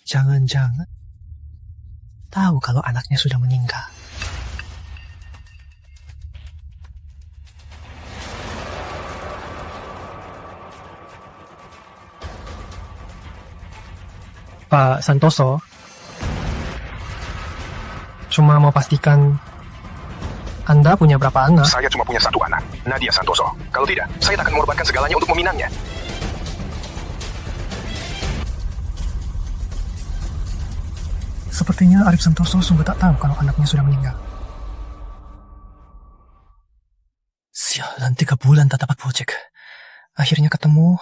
Jangan-jangan tahu kalau anaknya sudah meninggal. Pak Santoso, cuma mau pastikan Anda punya berapa anak? Saya cuma punya satu anak, Nadia Santoso. Kalau tidak, saya akan mengorbankan segalanya untuk meminangnya. Sepertinya Arif Santoso sungguh tak tahu kalau anaknya sudah meninggal. Sialan, 3 bulan tak dapat proyek. Akhirnya ketemu.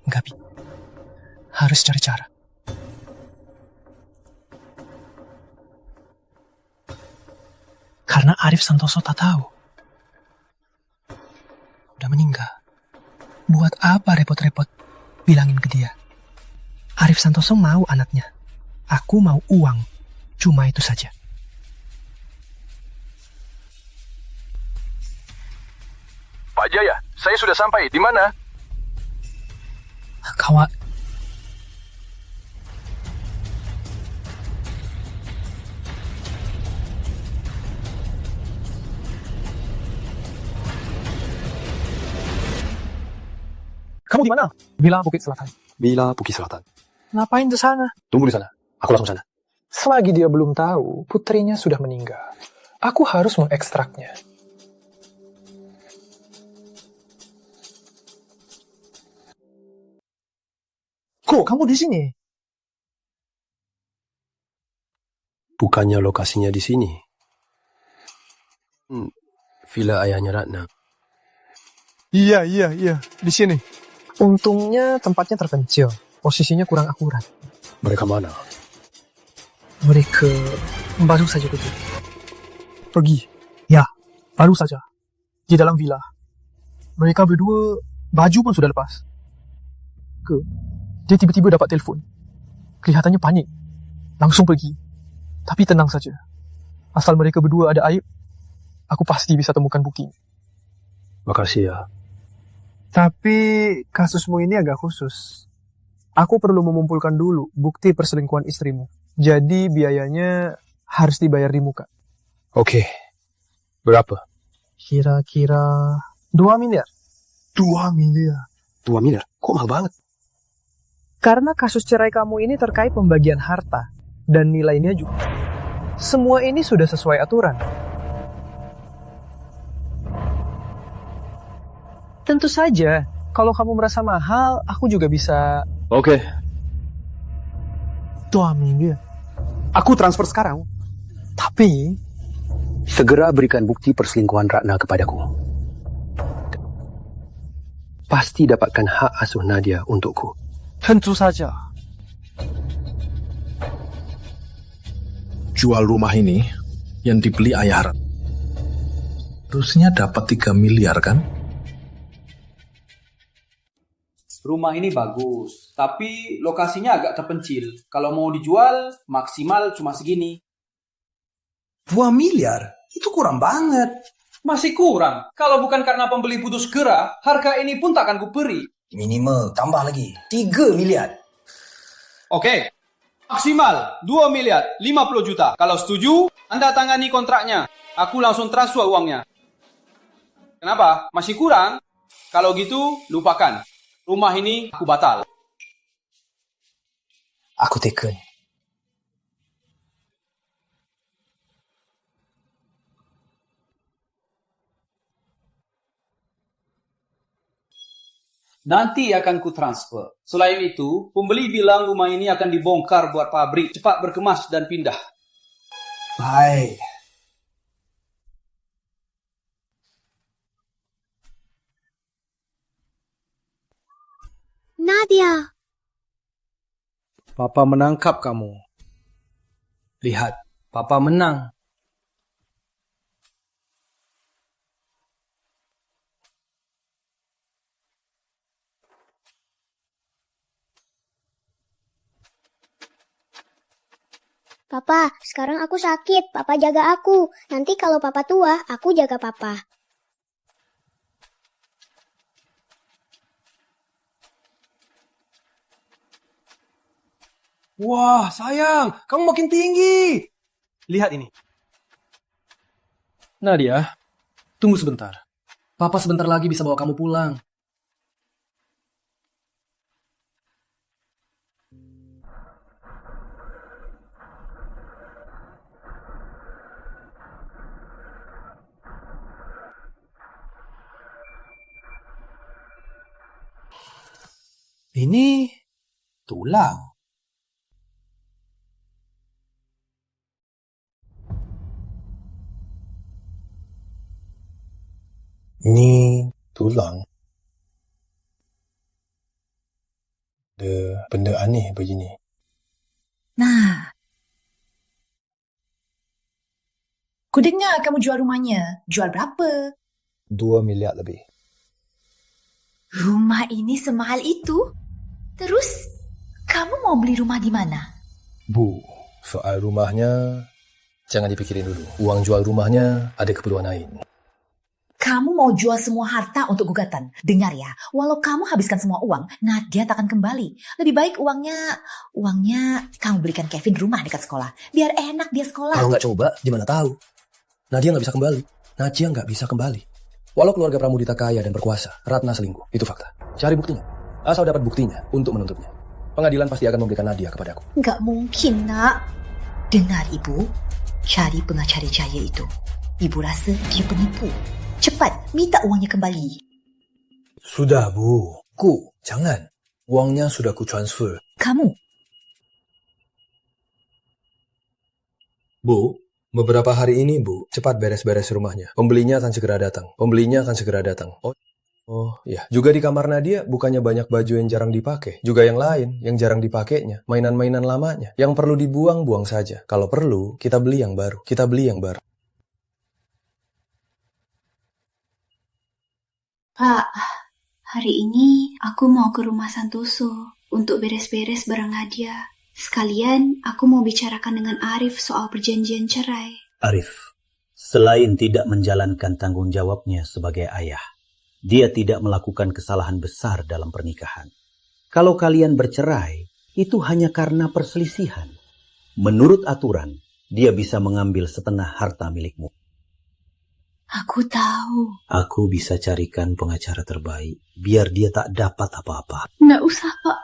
Gabi. Harus cari cara. Karena Arif Santoso tak tahu. Udah meninggal. Buat apa repot-repot bilangin ke dia? Arif Santoso mau anaknya. Aku mau uang. Cuma itu saja. Pak Jaya, saya sudah sampai. Di mana? Kawan. Kamu di mana? Villa Bukit Selatan. Villa Bukit Selatan. Ngapain di sana? Tunggu di sana. Aku langsung sana. Selagi dia belum tahu, putrinya sudah meninggal. Aku harus mengekstraknya. Kok kamu di sini? Bukannya lokasinya di sini. Villa ayahnya Ratna. Iya, di sini. Untungnya tempatnya terpencil. Posisinya kurang akurat. Mereka mana? Mereka baru saja pergi. Ya, baru saja. Di dalam villa. Mereka berdua baju pun sudah lepas. Dia tiba-tiba dapat telepon. Kelihatannya panik. Langsung pergi. Tapi tenang saja. Asal mereka berdua ada aib, aku pasti bisa temukan bukti. Makasih ya. Tapi kasusmu ini agak khusus. Aku perlu mengumpulkan dulu bukti perselingkuhan istrimu. Jadi biayanya harus dibayar di muka. Oke. Berapa? Kira-kira 2 miliar. 2 miliar? 2 miliar? Kok mahal banget? Karena kasus cerai kamu ini terkait pembagian harta. Dan nilainya juga. Semua ini sudah sesuai aturan. Tentu saja, kalau kamu merasa mahal, aku juga bisa... Oke. 2 miliar. Aku transfer sekarang. Tapi... Segera berikan bukti perselingkuhan Ratna kepadaku. Pasti dapatkan hak asuh Nadia untukku. Tentu saja. Jual rumah ini yang dibeli ayah Ratna. Harusnya dapat 3 miliar kan? Rumah ini bagus, tapi lokasinya agak terpencil. Kalau mau dijual, maksimal cuma segini. 2 miliar? Itu kurang banget. Masih kurang. Kalau bukan karena pembeli putus segera, harga ini pun tak akan kuperi. Minimal, tambah lagi. 3 miliar. Oke. Maksimal 2 miliar 50 juta. Kalau setuju, Anda tangani kontraknya. Aku langsung transfer uangnya. Kenapa? Masih kurang? Kalau gitu, lupakan. Rumah ini aku batal. Aku teken. Nanti akan ku transfer. Selain itu, pembeli bilang rumah ini akan dibongkar buat pabrik. Cepat berkemas dan pindah. Baik. Nadia. Papa menangkap kamu. Lihat, Papa menang. Papa, sekarang aku sakit. Papa jaga aku. Nanti kalau Papa tua, aku jaga Papa. Wah, sayang, kamu makin tinggi. Lihat ini. Nadia, tunggu sebentar. Papa sebentar lagi bisa bawa kamu pulang. Ini tulang. Ini tulang. Ada benda aneh begini. Nah, ku dengar kamu jual rumahnya. Jual berapa? 2 miliar lebih. Rumah ini semahal itu? Terus, kamu mau beli rumah di mana? Bu, soal rumahnya jangan dipikirin dulu. Uang jual rumahnya ada keperluan lain. Kamu mau jual semua harta untuk gugatan. Dengar ya, walau kamu habiskan semua uang, Nadia tak akan kembali. Lebih baik uangnya kamu belikan Kevin rumah dekat sekolah. Biar enak dia sekolah. Kalau nggak coba, gimana tahu? Nadia nggak bisa kembali. Nadia nggak bisa kembali. Walau keluarga Pramudita kaya dan berkuasa, Ratna selingkuh. Itu fakta. Cari buktinya. Asal dapat buktinya untuk menuntutnya. Pengadilan pasti akan memberikan Nadia kepadaku. Nggak mungkin, nak. Dengar, Ibu. Cari pengacara Jaya itu. Ibu rasa dia penipu. Cepat, minta uangnya kembali. Sudah, Bu. Jangan. Uangnya sudah ku transfer. Kamu? Bu, beberapa hari ini, Bu, cepat beres-beres rumahnya. Pembelinya akan segera datang. Oh, ya. Juga di kamar Nadia, bukannya banyak baju yang jarang dipakai. Juga yang lain, yang jarang dipakainya. Mainan-mainan lamanya. Yang perlu dibuang, buang saja. Kalau perlu, kita beli yang baru. Pak, hari ini aku mau ke rumah Santoso untuk beres-beres barang Nadia. Sekalian, aku mau bicarakan dengan Arif soal perjanjian cerai. Arif, selain tidak menjalankan tanggung jawabnya sebagai ayah, dia tidak melakukan kesalahan besar dalam pernikahan. Kalau kalian bercerai, itu hanya karena perselisihan. Menurut aturan, dia bisa mengambil setengah harta milikmu. Aku tahu. Aku bisa carikan pengacara terbaik, biar dia tak dapat apa-apa. Nggak usah, Pak.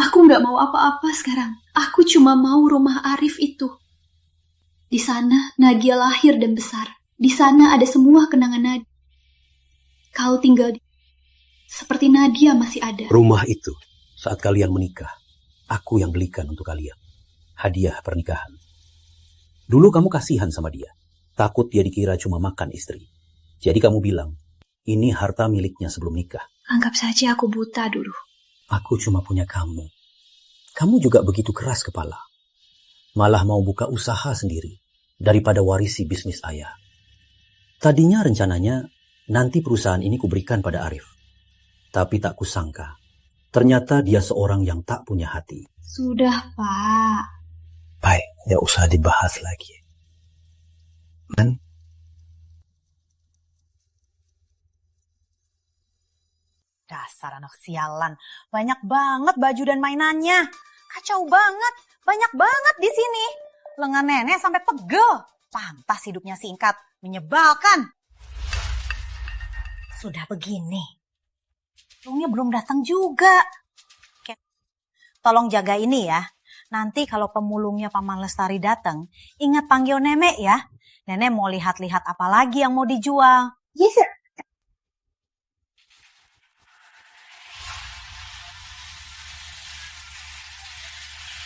Aku nggak mau apa-apa sekarang. Aku cuma mau rumah Arif itu. Di sana Nadia lahir dan besar. Di sana ada semua kenangan Nadia. Kau tinggal di... Seperti Nadia masih ada. Rumah itu, saat kalian menikah, aku yang belikan untuk kalian. Hadiah pernikahan. Dulu kamu kasihan sama dia. Takut dia dikira cuma makan istri. Jadi kamu bilang, ini harta miliknya sebelum nikah. Anggap saja aku buta dulu. Aku cuma punya kamu. Kamu juga begitu keras kepala. Malah mau buka usaha sendiri daripada warisi bisnis ayah. Tadinya rencananya nanti perusahaan ini kuberikan pada Arif. Tapi tak kusangka, ternyata dia seorang yang tak punya hati. Sudah, Pak. Baik, tidak usah dibahas lagi. Dasar anak sialan. Banyak banget baju dan mainannya. Kacau banget. Banyak banget di sini. Lengan nenek sampai pegel. Pantas hidupnya singkat. Menyebalkan. Sudah begini. Lumnya belum datang juga. Tolong jaga ini ya. Nanti kalau pemulungnya Paman Lestari datang, ingat panggil Nenek ya. Nenek mau lihat-lihat apa lagi yang mau dijual. Yes, sir.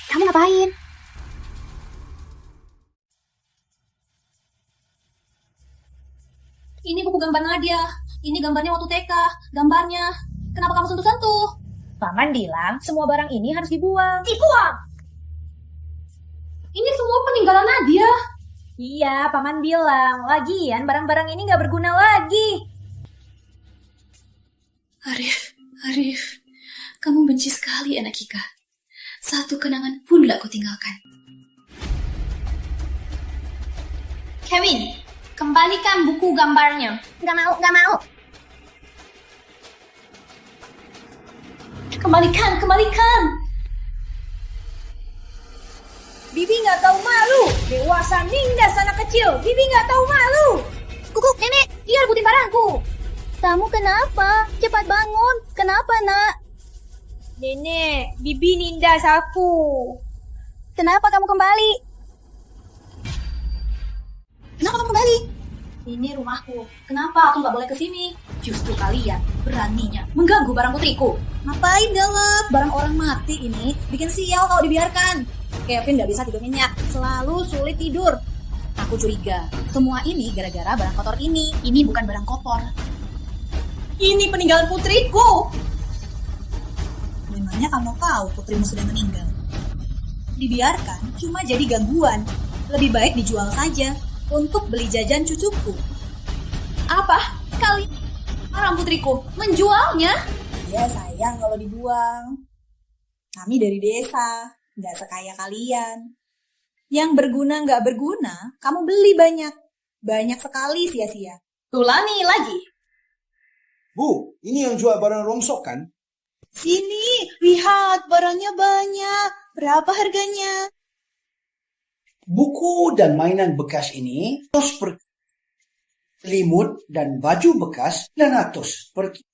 Kamu ngapain? Ini buku gambar Nadia. Ini gambarnya waktu TK. Gambarnya. Kenapa kamu sentuh-sentuh? Paman bilang semua barang ini harus dibuang. Dibuang! Ini semua peninggalan Nadia. Iya, Paman bilang. Lagian barang-barang ini gak berguna lagi. Arif, kamu benci sekali anak Kika. Satu kenangan pun gak kau tinggalkan. Kevin, kembalikan buku gambarnya. Gak mau. Kembalikan. Bibi nggak tahu malu. Dewasa nindas anak kecil. Bibi nggak tahu malu. Kukuk, nenek, dia rebutin barangku. Kamu kenapa? Cepat bangun. Kenapa, nak? Nenek, Bibi nindas aku. Kenapa kamu kembali? Ini rumahku. Kenapa aku nggak boleh kesini? Justru kalian beraninya mengganggu barang putriku. Ngapain galak? Barang orang mati ini bikin sial kalau dibiarkan. Kevin nggak bisa tidur nyenyak. Selalu sulit tidur. Aku curiga. Semua ini gara-gara barang kotor ini. Ini bukan barang kotor. Ini peninggalan putriku. Memangnya kamu tahu putrimu sudah meninggal? Dibiarkan cuma jadi gangguan. Lebih baik dijual saja untuk beli jajan cucuku. Apa? Kalian orang putriku menjualnya? Ya sayang kalau dibuang. Kami dari desa, nggak sekaya kalian. Yang berguna nggak berguna, kamu beli banyak. Banyak sekali sia-sia. Ulangi lagi. Bu, ini yang jual barang rongsok kan? Sini, lihat barangnya banyak. Berapa harganya? Buku dan mainan bekas ini terus per selimut dan baju bekas 900 per kilo.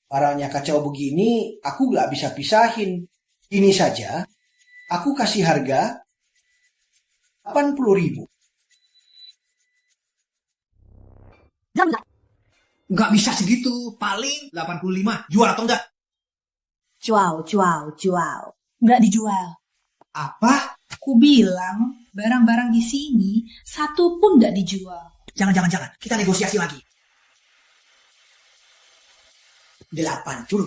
Barangnya kacau begini, aku gak bisa pisahin. Ini saja, aku kasih harga 80.000. Nggak bisa segitu, paling 85. Jual atau enggak? Jual. Nggak dijual. Apa? Ku bilang barang-barang di sini satu pun nggak dijual. Jangan. Kita negosiasi lagi. 80.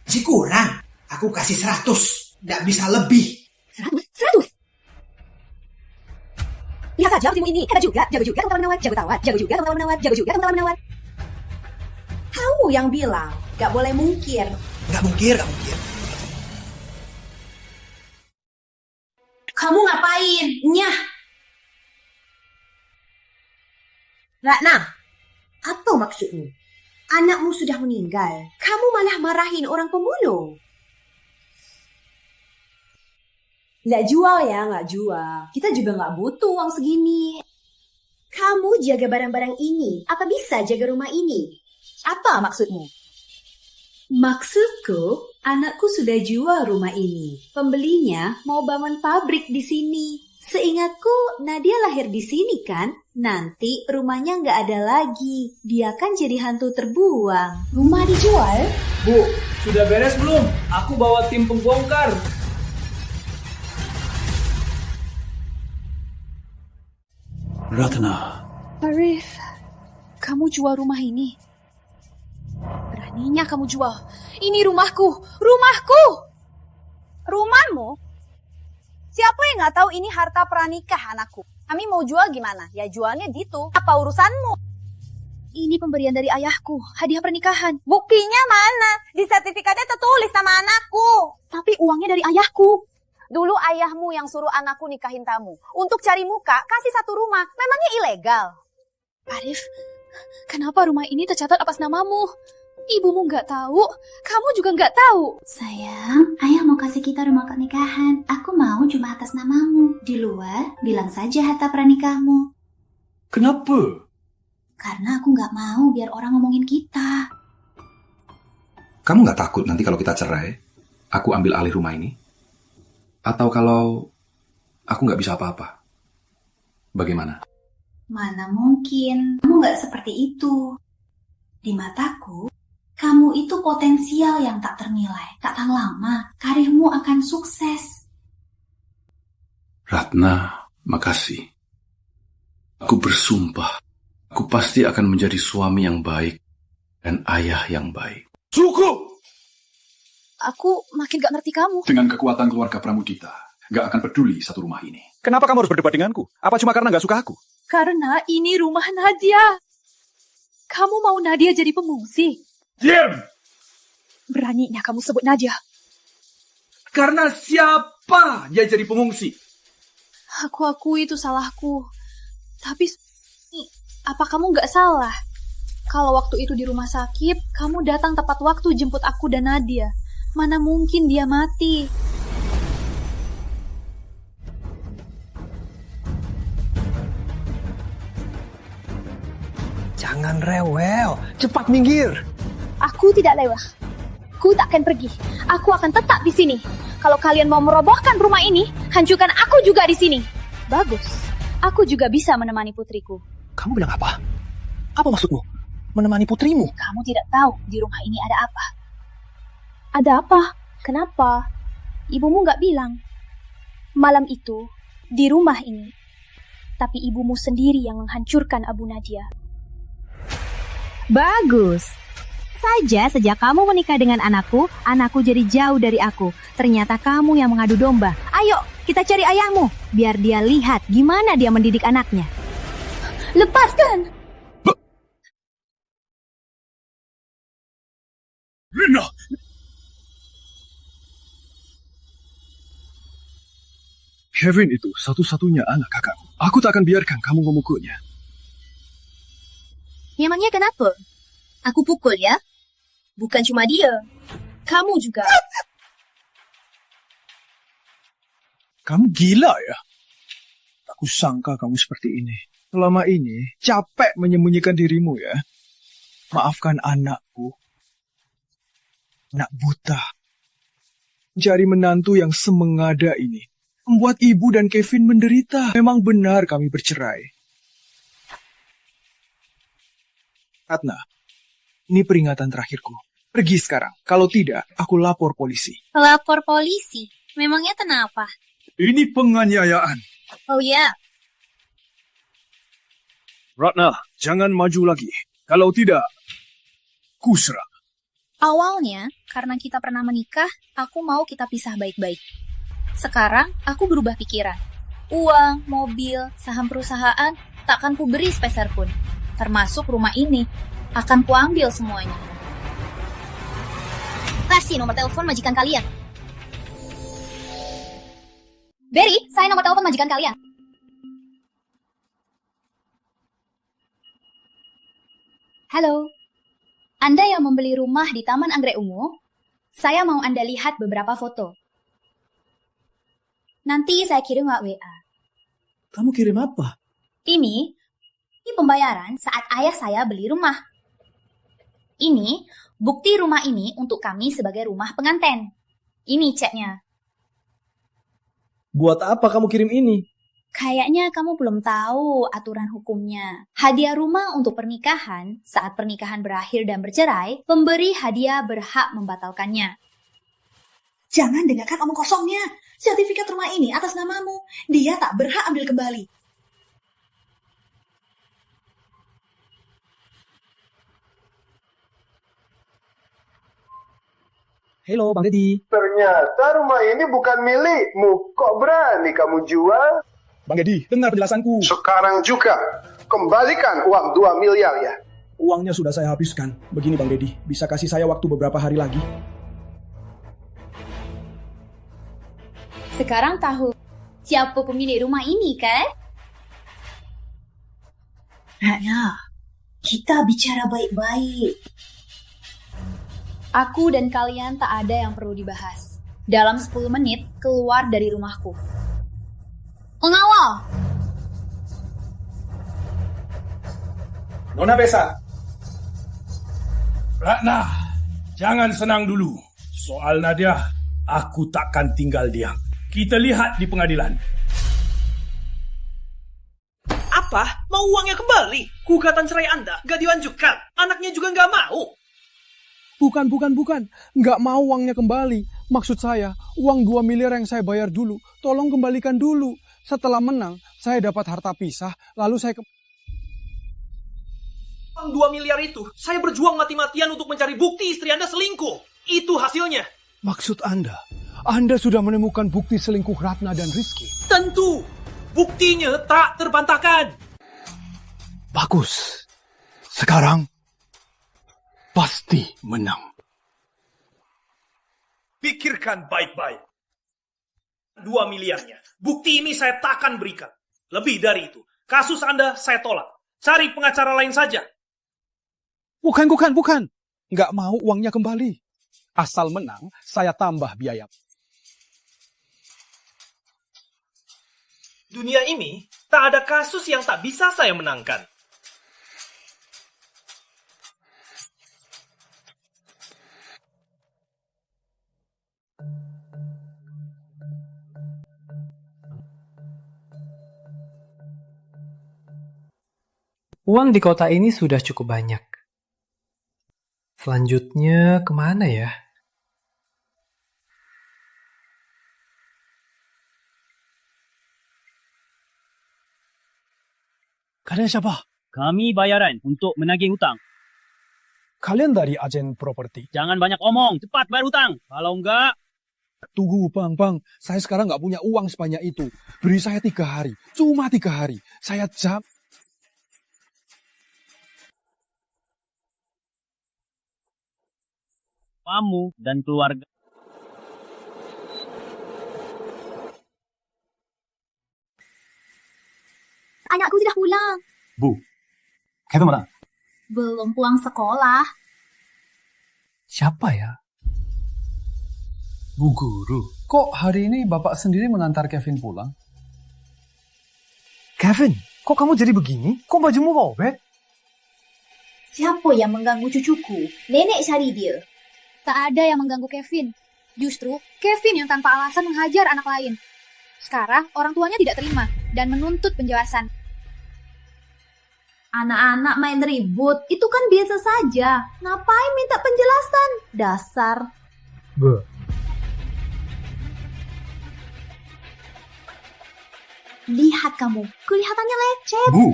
Masih kurang. Aku kasih 100. Nggak bisa lebih. 100. Lihat saja timu ini. Jago juga teman-teman menawar. Kamu yang bilang gak boleh mungkir. Nggak mungkir. Kamu ngapain? Nyah. Ratna, apa maksudmu? Anakmu sudah meninggal. Kamu malah marahin orang pemulung. Nggak jual ya, nggak jual. Kita juga nggak butuh uang segini. Kamu jaga barang-barang ini. Apa bisa jaga rumah ini? Apa maksudmu? Maksudku, anakku sudah jual rumah ini. Pembelinya mau bangun pabrik di sini. Seingatku, Nadia lahir di sini kan? Nanti rumahnya nggak ada lagi. Dia kan jadi hantu terbuang. Rumah dijual? Bu, sudah beres belum? Aku bawa tim pembongkar. Ratna. Arif, kamu jual rumah ini. Beraninya kamu jual. Ini rumahku. Rumahmu? Siapa yang nggak tahu ini harta pranikah anakku? Kami mau jual gimana? Ya jualnya gitu. Apa urusanmu? Ini pemberian dari ayahku, hadiah pernikahan. Buktinya mana? Di sertifikatnya tertulis nama anakku. Tapi uangnya dari ayahku. Dulu ayahmu yang suruh anakku nikahin kamu. Untuk cari muka, kasih satu rumah. Memangnya ilegal? Arif, kenapa rumah ini tercatat atas namamu? Ibumu nggak tahu, kamu juga nggak tahu. Sayang, ayah mau kasih kita rumah pernikahan. Aku mau cuma atas namamu. Di luar, bilang saja harta pranikahmu. Kenapa? Karena aku nggak mau biar orang ngomongin kita. Kamu nggak takut nanti kalau kita cerai, aku ambil alih rumah ini? Atau kalau aku nggak bisa apa-apa? Bagaimana? Mana mungkin, kamu nggak seperti itu. Di mataku, kamu itu potensial yang tak ternilai. Tak tahan lama, karirmu akan sukses. Ratna, makasih. Aku bersumpah, aku pasti akan menjadi suami yang baik dan ayah yang baik. Cukup! Aku makin gak ngerti kamu. Dengan kekuatan keluarga Pramudita, gak akan peduli satu rumah ini. Kenapa kamu harus berdebat denganku? Apa cuma karena gak suka aku? Karena ini rumah Nadia. Kamu mau Nadia jadi pengungsi? Diam! Beraninya kamu sebut Nadia. Karena siapa dia jadi pengungsi? Aku akui itu salahku. Tapi, apa kamu gak salah? Kalau waktu itu di rumah sakit, kamu datang tepat waktu jemput aku dan Nadia. Mana mungkin dia mati? Jangan rewel, cepat minggir. Aku tidak lewat. Aku tak akan pergi. Aku akan tetap di sini. Kalau kalian mau merobohkan rumah ini, hancurkan aku juga di sini. Bagus. Aku juga bisa menemani putriku. Kamu bilang apa? Apa maksudmu? Menemani putrimu? Kamu tidak tahu di rumah ini ada apa. Ada apa? Kenapa? Ibumu gak bilang. Malam itu, di rumah ini. Tapi ibumu sendiri yang menghancurkan Abu Nadia. Bagus. Saja sejak kamu menikah dengan anakku jadi jauh dari aku. Ternyata kamu yang mengadu domba. Ayo, kita cari ayahmu. Biar dia lihat gimana dia mendidik anaknya. Lepaskan! Rina! Kevin itu satu-satunya anak kakakku. Aku tak akan biarkan kamu memukulnya. Memangnya kenapa? Aku pukul ya? Bukan cuma dia. Kamu juga. Kamu gila ya? Aku sangka kamu seperti ini. Selama ini capek menyembunyikan dirimu ya. Maafkan anakku. Nak buta. Mencari menantu yang semengada ini membuat ibu dan Kevin menderita. Memang benar kami bercerai. Ratna, ini peringatan terakhirku. Pergi sekarang. Kalau tidak, aku lapor polisi. Lapor polisi? Memangnya kenapa? Ini penganiayaan. Oh ya. Ratna, jangan maju lagi. Kalau tidak, kusra. Awalnya, karena kita pernah menikah, aku mau kita pisah baik-baik. Sekarang, aku berubah pikiran. Uang, mobil, saham perusahaan, takkan ku beri sepeser pun. Termasuk rumah ini. Akan kuambil semuanya. Kasih nomor telepon majikan kalian. Berry, saya nomor telepon majikan kalian. Halo. Anda yang membeli rumah di Taman Anggrek Ungu? Saya mau Anda lihat beberapa foto. Nanti saya kirim WA. Kamu kirim apa? Ini pembayaran saat ayah saya beli rumah. Ini bukti rumah ini untuk kami sebagai rumah pengantin. Ini ceknya. Buat apa kamu kirim ini? Kayaknya kamu belum tahu aturan hukumnya. Hadiah rumah untuk pernikahan, saat pernikahan berakhir dan bercerai, pemberi hadiah berhak membatalkannya. Jangan dengarkan omong kosongnya. Sertifikat rumah ini atas namamu. Dia tak berhak ambil kembali. Halo, Bang Deddy. Ternyata rumah ini bukan milikmu. Kok berani kamu jual? Bang Deddy, dengar penjelasanku. Sekarang juga. Kembalikan uang 2 miliar ya. Uangnya sudah saya habiskan. Begini Bang Deddy, bisa kasih saya waktu beberapa hari lagi? Sekarang tahu siapa pemilik rumah ini, kan? Ratna, kita bicara baik-baik. Aku dan kalian tak ada yang perlu dibahas. Dalam 10 menit, keluar dari rumahku. Pengawal! Nona Besa. Ratna, jangan senang dulu. Soal Nadia, aku takkan tinggal diam. Kita lihat di pengadilan. Apa? Mau uangnya kembali? Gugatan cerai Anda gak dilanjutkan. Anaknya juga gak mau. Bukan. Nggak mau uangnya kembali. Maksud saya, uang 2 miliar yang saya bayar dulu, tolong kembalikan dulu. Setelah menang, saya dapat harta pisah, lalu saya Uang 2 miliar itu, saya berjuang mati-matian untuk mencari bukti istri Anda selingkuh. Itu hasilnya. Maksud Anda sudah menemukan bukti selingkuh Ratna dan Rizky? Tentu. Buktinya tak terbantahkan. Bagus. Sekarang pasti menang. Pikirkan baik-baik. 2 miliarnya. Bukti ini saya takkan berikan. Lebih dari itu. Kasus Anda saya tolak. Cari pengacara lain saja. Bukan. Nggak mau uangnya kembali. Asal menang, saya tambah biaya. Dunia ini tak ada kasus yang tak bisa saya menangkan. Uang di kota ini sudah cukup banyak. Selanjutnya kemana ya? Kalian siapa? Kami bayaran untuk menagih hutang. Kalian dari agen properti? Jangan banyak omong, cepat bayar hutang. Kalau enggak... Tunggu, Bang. Saya sekarang nggak punya uang sebanyak itu. Beri saya 3 hari. Cuma 3 hari. Saya kamu dan keluarga. Anakku sudah pulang. Bu, Kevin mana? Belum pulang sekolah. Siapa ya? Bu Guru, kok hari ini Bapak sendiri mengantar Kevin pulang? Kevin, kok kamu jadi begini? Kok bajumu robek? Siapa yang mengganggu cucuku? Nenek cari dia. Tak ada yang mengganggu Kevin. Justru Kevin yang tanpa alasan menghajar anak lain. Sekarang orang tuanya tidak terima dan menuntut penjelasan. Anak-anak main ribut, itu kan biasa saja. Ngapain minta penjelasan? Dasar. Lihat kamu, kelihatannya lecet. Bu,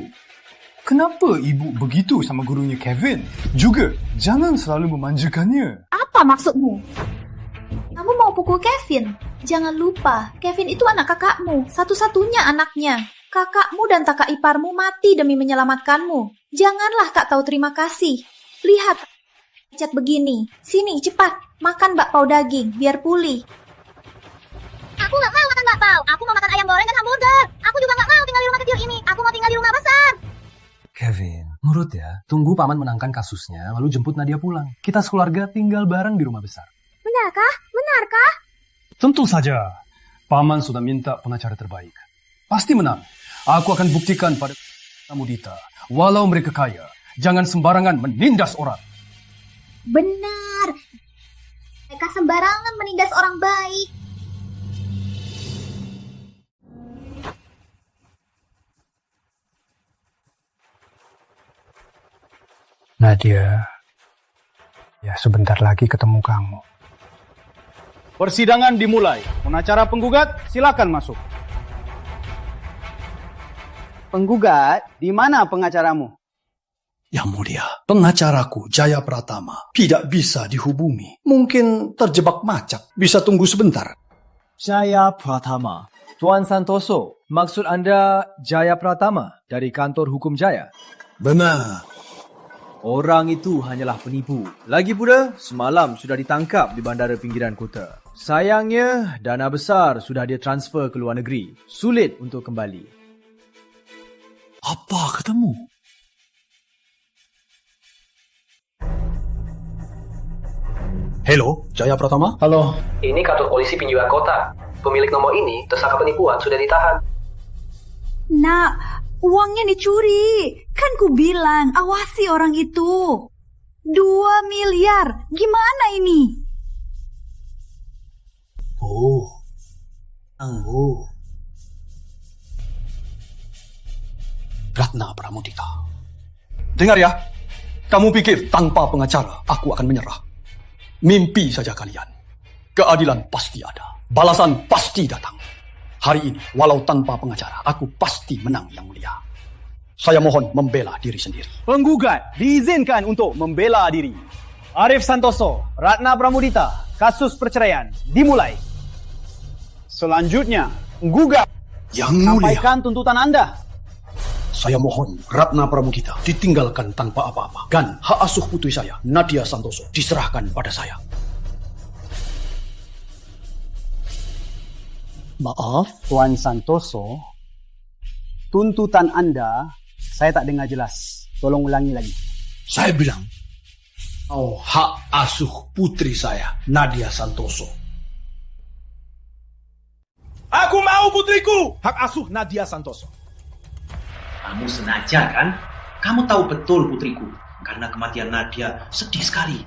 kenapa ibu begitu sama gurunya Kevin? Juga, jangan selalu memanjakannya. Apa maksudmu? Kamu mau pukul Kevin? Jangan lupa, Kevin itu anak kakakmu, satu-satunya anaknya. Kakakmu dan kakak iparmu mati demi menyelamatkanmu. Janganlah kak tahu terima kasih. Lihat, cat begini. Sini, cepat, makan bakpao daging, biar pulih. Aku nggak mau makan bakpao. Aku mau makan ayam goreng dan hamburger. Aku juga nggak mau tinggal di rumah kecil ini. Aku mau tinggal di rumah besar. Kevin, nurut ya. Tunggu Paman menangkan kasusnya, lalu jemput Nadia pulang. Kita sekeluarga tinggal bareng di rumah besar. Benarkah? Benarkah? Tentu saja. Paman sudah minta pengacara terbaik. Pasti menang. Aku akan buktikan pada kamu Dita. Walau mereka kaya, jangan sembarangan menindas orang. Benar. Mereka sembarangan menindas orang baik. Nadia, ya sebentar lagi ketemu kamu. Persidangan dimulai. Pengacara penggugat, silakan masuk. Penggugat, di mana pengacaramu? Yang mulia, pengacaraku Jaya Pratama tidak bisa dihubungi. Mungkin terjebak macet. Bisa tunggu sebentar. Jaya Pratama. Tuan Santoso, maksud Anda Jaya Pratama dari kantor hukum Jaya? Benar. Orang itu hanyalah penipu. Lagi pula, semalam sudah ditangkap di bandara pinggiran kota. Sayangnya, dana besar sudah dia transfer ke luar negeri. Sulit untuk kembali. Apa katamu? Halo, Jaya Pratama? Halo. Ini kantor polisi pinggiran kota. Pemilik nomor ini tersangka penipuan sudah ditahan. Nak, uangnya dicuri. Kan ku bilang, awasi orang itu. 2 miliar. Gimana ini? Oh. Ratna Pramudita. Dengar ya. Kamu pikir tanpa pengacara aku akan menyerah? Mimpi saja kalian. Keadilan pasti ada. Balasan pasti datang. Hari ini, walau tanpa pengacara, aku pasti menang yang mulia. Saya mohon membela diri sendiri. Penggugat diizinkan untuk membela diri. Arif Santoso, Ratna Pramudita, kasus perceraian dimulai. Selanjutnya, penggugat Yang mulia, sampaikan tuntutan Anda. saya mohon Ratna Pramudita ditinggalkan tanpa apa-apa. Dan hak asuh putri saya, Nadia Santoso, diserahkan pada saya. Maaf, Tuan Santoso. Tuntutan Anda, saya tak dengar jelas. Tolong ulangi lagi. Saya bilang, hak asuh putri saya, Nadia Santoso. Aku mau putriku! Hak asuh Nadia Santoso. Kamu sengaja kan? Kamu tahu betul putriku. Karena kematian Nadia sedih sekali.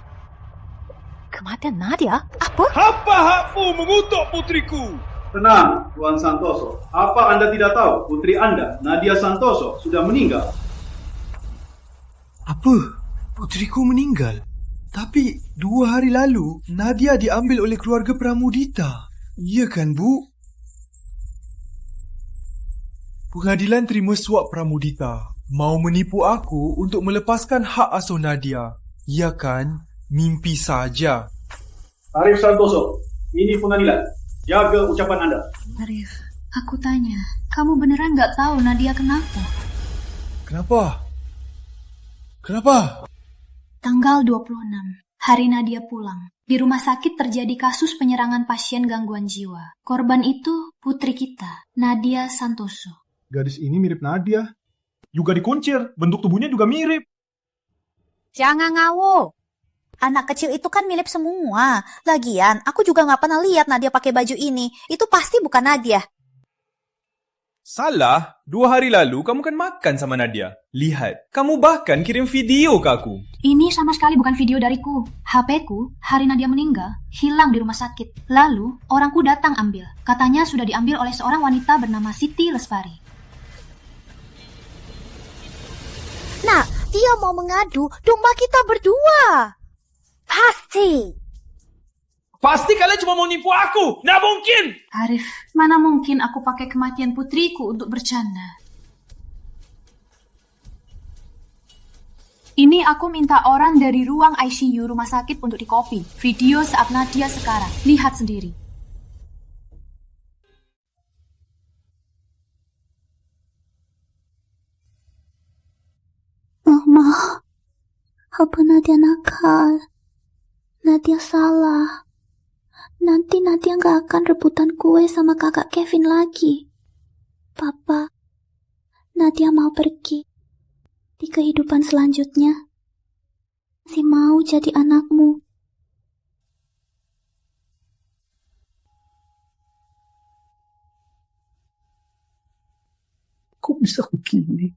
Kematian Nadia? Apa? Apa hakmu mengutuk putriku? Tenang, Tuan Santoso. Apa Anda tidak tahu putri Anda, Nadia Santoso, sudah meninggal? Apa? Putriku meninggal? Tapi 2 hari lalu, Nadia diambil oleh keluarga Pramudita. Iya kan, Bu? Pengadilan terima suap Pramudita. Mau menipu aku untuk melepaskan hak asuh Nadia. Ya kan? Mimpi saja. Arif Santoso, ini pengadilan. Jaga ucapan Anda. Arif, aku tanya, kamu beneran nggak tahu Nadia kenapa? Kenapa? Tanggal 26, hari Nadia pulang. Di rumah sakit terjadi kasus penyerangan pasien gangguan jiwa. Korban itu putri kita, Nadia Santoso. Gadis ini mirip Nadia. Juga dikuncir, bentuk tubuhnya juga mirip. Jangan ngawo. Anak kecil itu kan mirip semua. Lagian, aku juga nggak pernah lihat Nadia pakai baju ini. Itu pasti bukan Nadia. Salah, 2 hari lalu kamu kan makan sama Nadia. Lihat, kamu bahkan kirim video ke aku. Ini sama sekali bukan video dariku. HP-ku, hari Nadia meninggal, hilang di rumah sakit. Lalu, orangku datang ambil. Katanya sudah diambil oleh seorang wanita bernama Siti Lestari. Nah, dia mau mengadu domba kita berdua. Pasti kalian cuma mau nipu aku. Nggak mungkin. Arif, mana mungkin aku pakai kematian putriku untuk bercanda. Ini aku minta orang dari ruang ICU rumah sakit untuk dikopi. Video saat Nadia sekarang. Lihat sendiri. Mama, apa Nadia nakal? Nadia salah. Nanti Nadia gak akan rebutan kue sama kakak Kevin lagi. Papa, Nadia mau pergi. Di kehidupan selanjutnya, masih mau jadi anakmu. Kok bisa begini?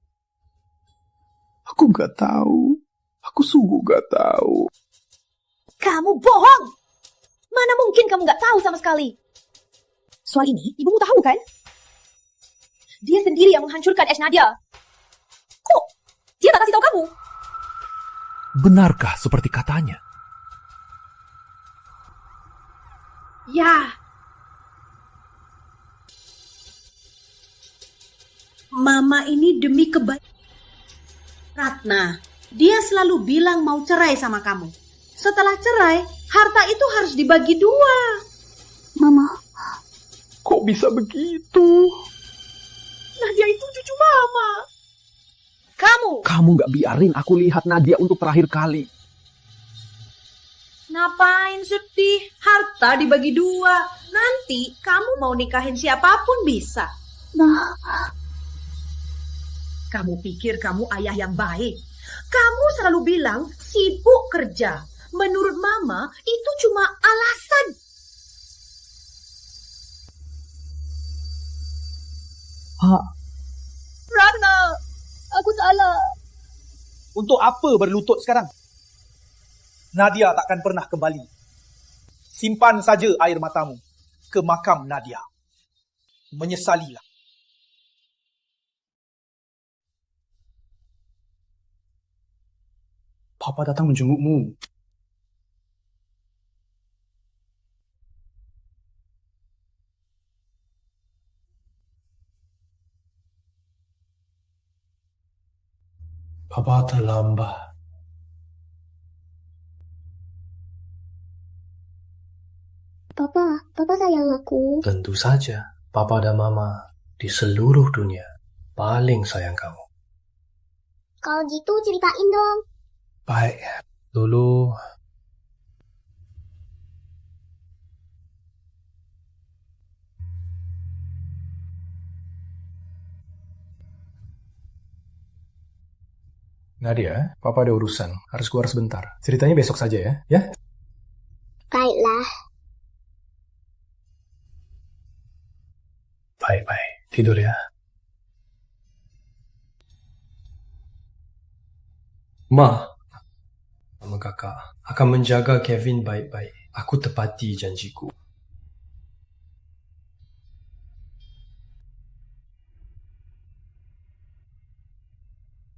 Aku gak tahu. Aku sungguh gak tahu. Kamu bohong! Mana mungkin kamu nggak tahu sama sekali? Soal ini, ibumu tahu kan? Dia sendiri yang menghancurkan es Nadia. Kok dia tak kasih tahu kamu? Benarkah seperti katanya? Ya. Mama ini demi kebaikan Ratna. Dia selalu bilang mau cerai sama kamu. Setelah cerai, harta itu harus dibagi 2. Mama. Kok bisa begitu? Nadia itu cucu Mama. Kamu gak biarin aku lihat Nadia untuk terakhir kali. Ngapain sedih? Harta dibagi 2. Nanti kamu mau nikahin siapapun bisa. Nah. Kamu pikir kamu ayah yang baik? Kamu selalu bilang sibuk kerja. Menurut Mama, itu cuma alasan. Ratna, aku salah. Untuk apa berlutut sekarang? Nadia takkan pernah kembali. Simpan saja air matamu ke makam Nadia. Menyesalilah. Papa datang menjengukmu. Papa terlambat. Papa sayang aku. Tentu saja, Papa dan Mama di seluruh dunia paling sayang kamu. Kalau gitu ceritain dong. Baik, dulu Nadia, Papa ada urusan. Harus keluar sebentar. Ceritanya besok saja ya, ya? Baiklah. Baik. Tidur ya. Ma, sama kakak akan menjaga Kevin baik-baik. Aku tepati janjiku.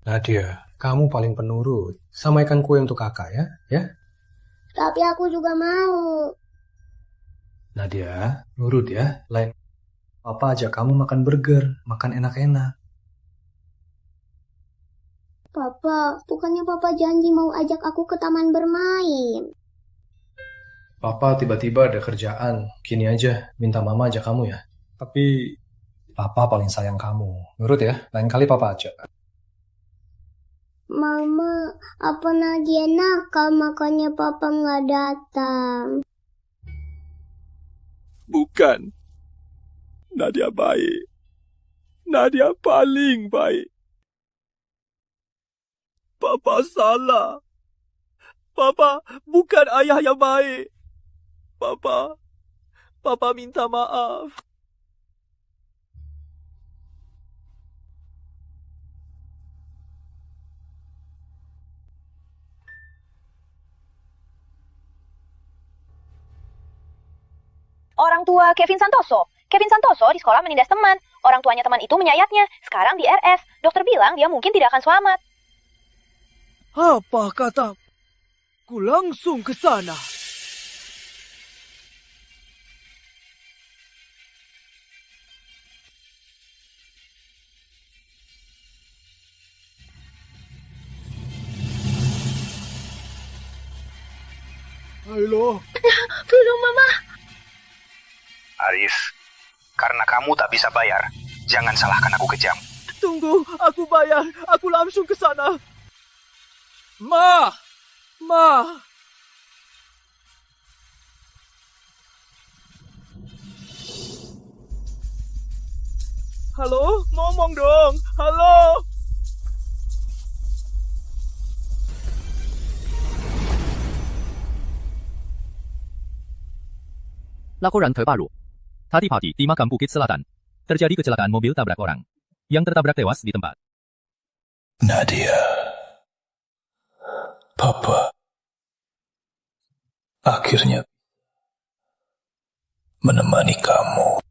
Nadia, kamu paling penurut. Samaikan kue untuk kakak ya, ya? Tapi aku juga mau. Nadia, nurut ya. Lain Papa ajak kamu makan burger, makan enak-enak. Papa, bukannya Papa janji mau ajak aku ke taman bermain. Papa tiba-tiba ada kerjaan. Gini aja, minta Mama ajak kamu ya. Tapi Papa paling sayang kamu. Nurut ya, lain kali Papa ajak. Mama, apa Nadia nakal makanya Papa nggak datang? Bukan. Nadia baik. Nadia paling baik. Papa salah. Papa bukan ayah yang baik. Papa minta maaf. Orang tua Kevin Santoso. Kevin Santoso di sekolah menindas teman. Orang tuanya teman itu menyayatnya. Sekarang di RS. Dokter bilang dia mungkin tidak akan selamat. Apa kata? Ku langsung ke sana. Halo. Tolong Mama. Aris, karena kamu tak bisa bayar, jangan salahkan aku kejam. Tunggu, aku bayar. Aku langsung ke sana. Ma. Halo, ngomong dong. Halo. Laporan terbaru. Tadi pagi di Makam Bukit Selatan, terjadi kecelakaan mobil tabrak orang. Yang tertabrak tewas di tempat. Nadia. Papa. Akhirnya menemani kamu.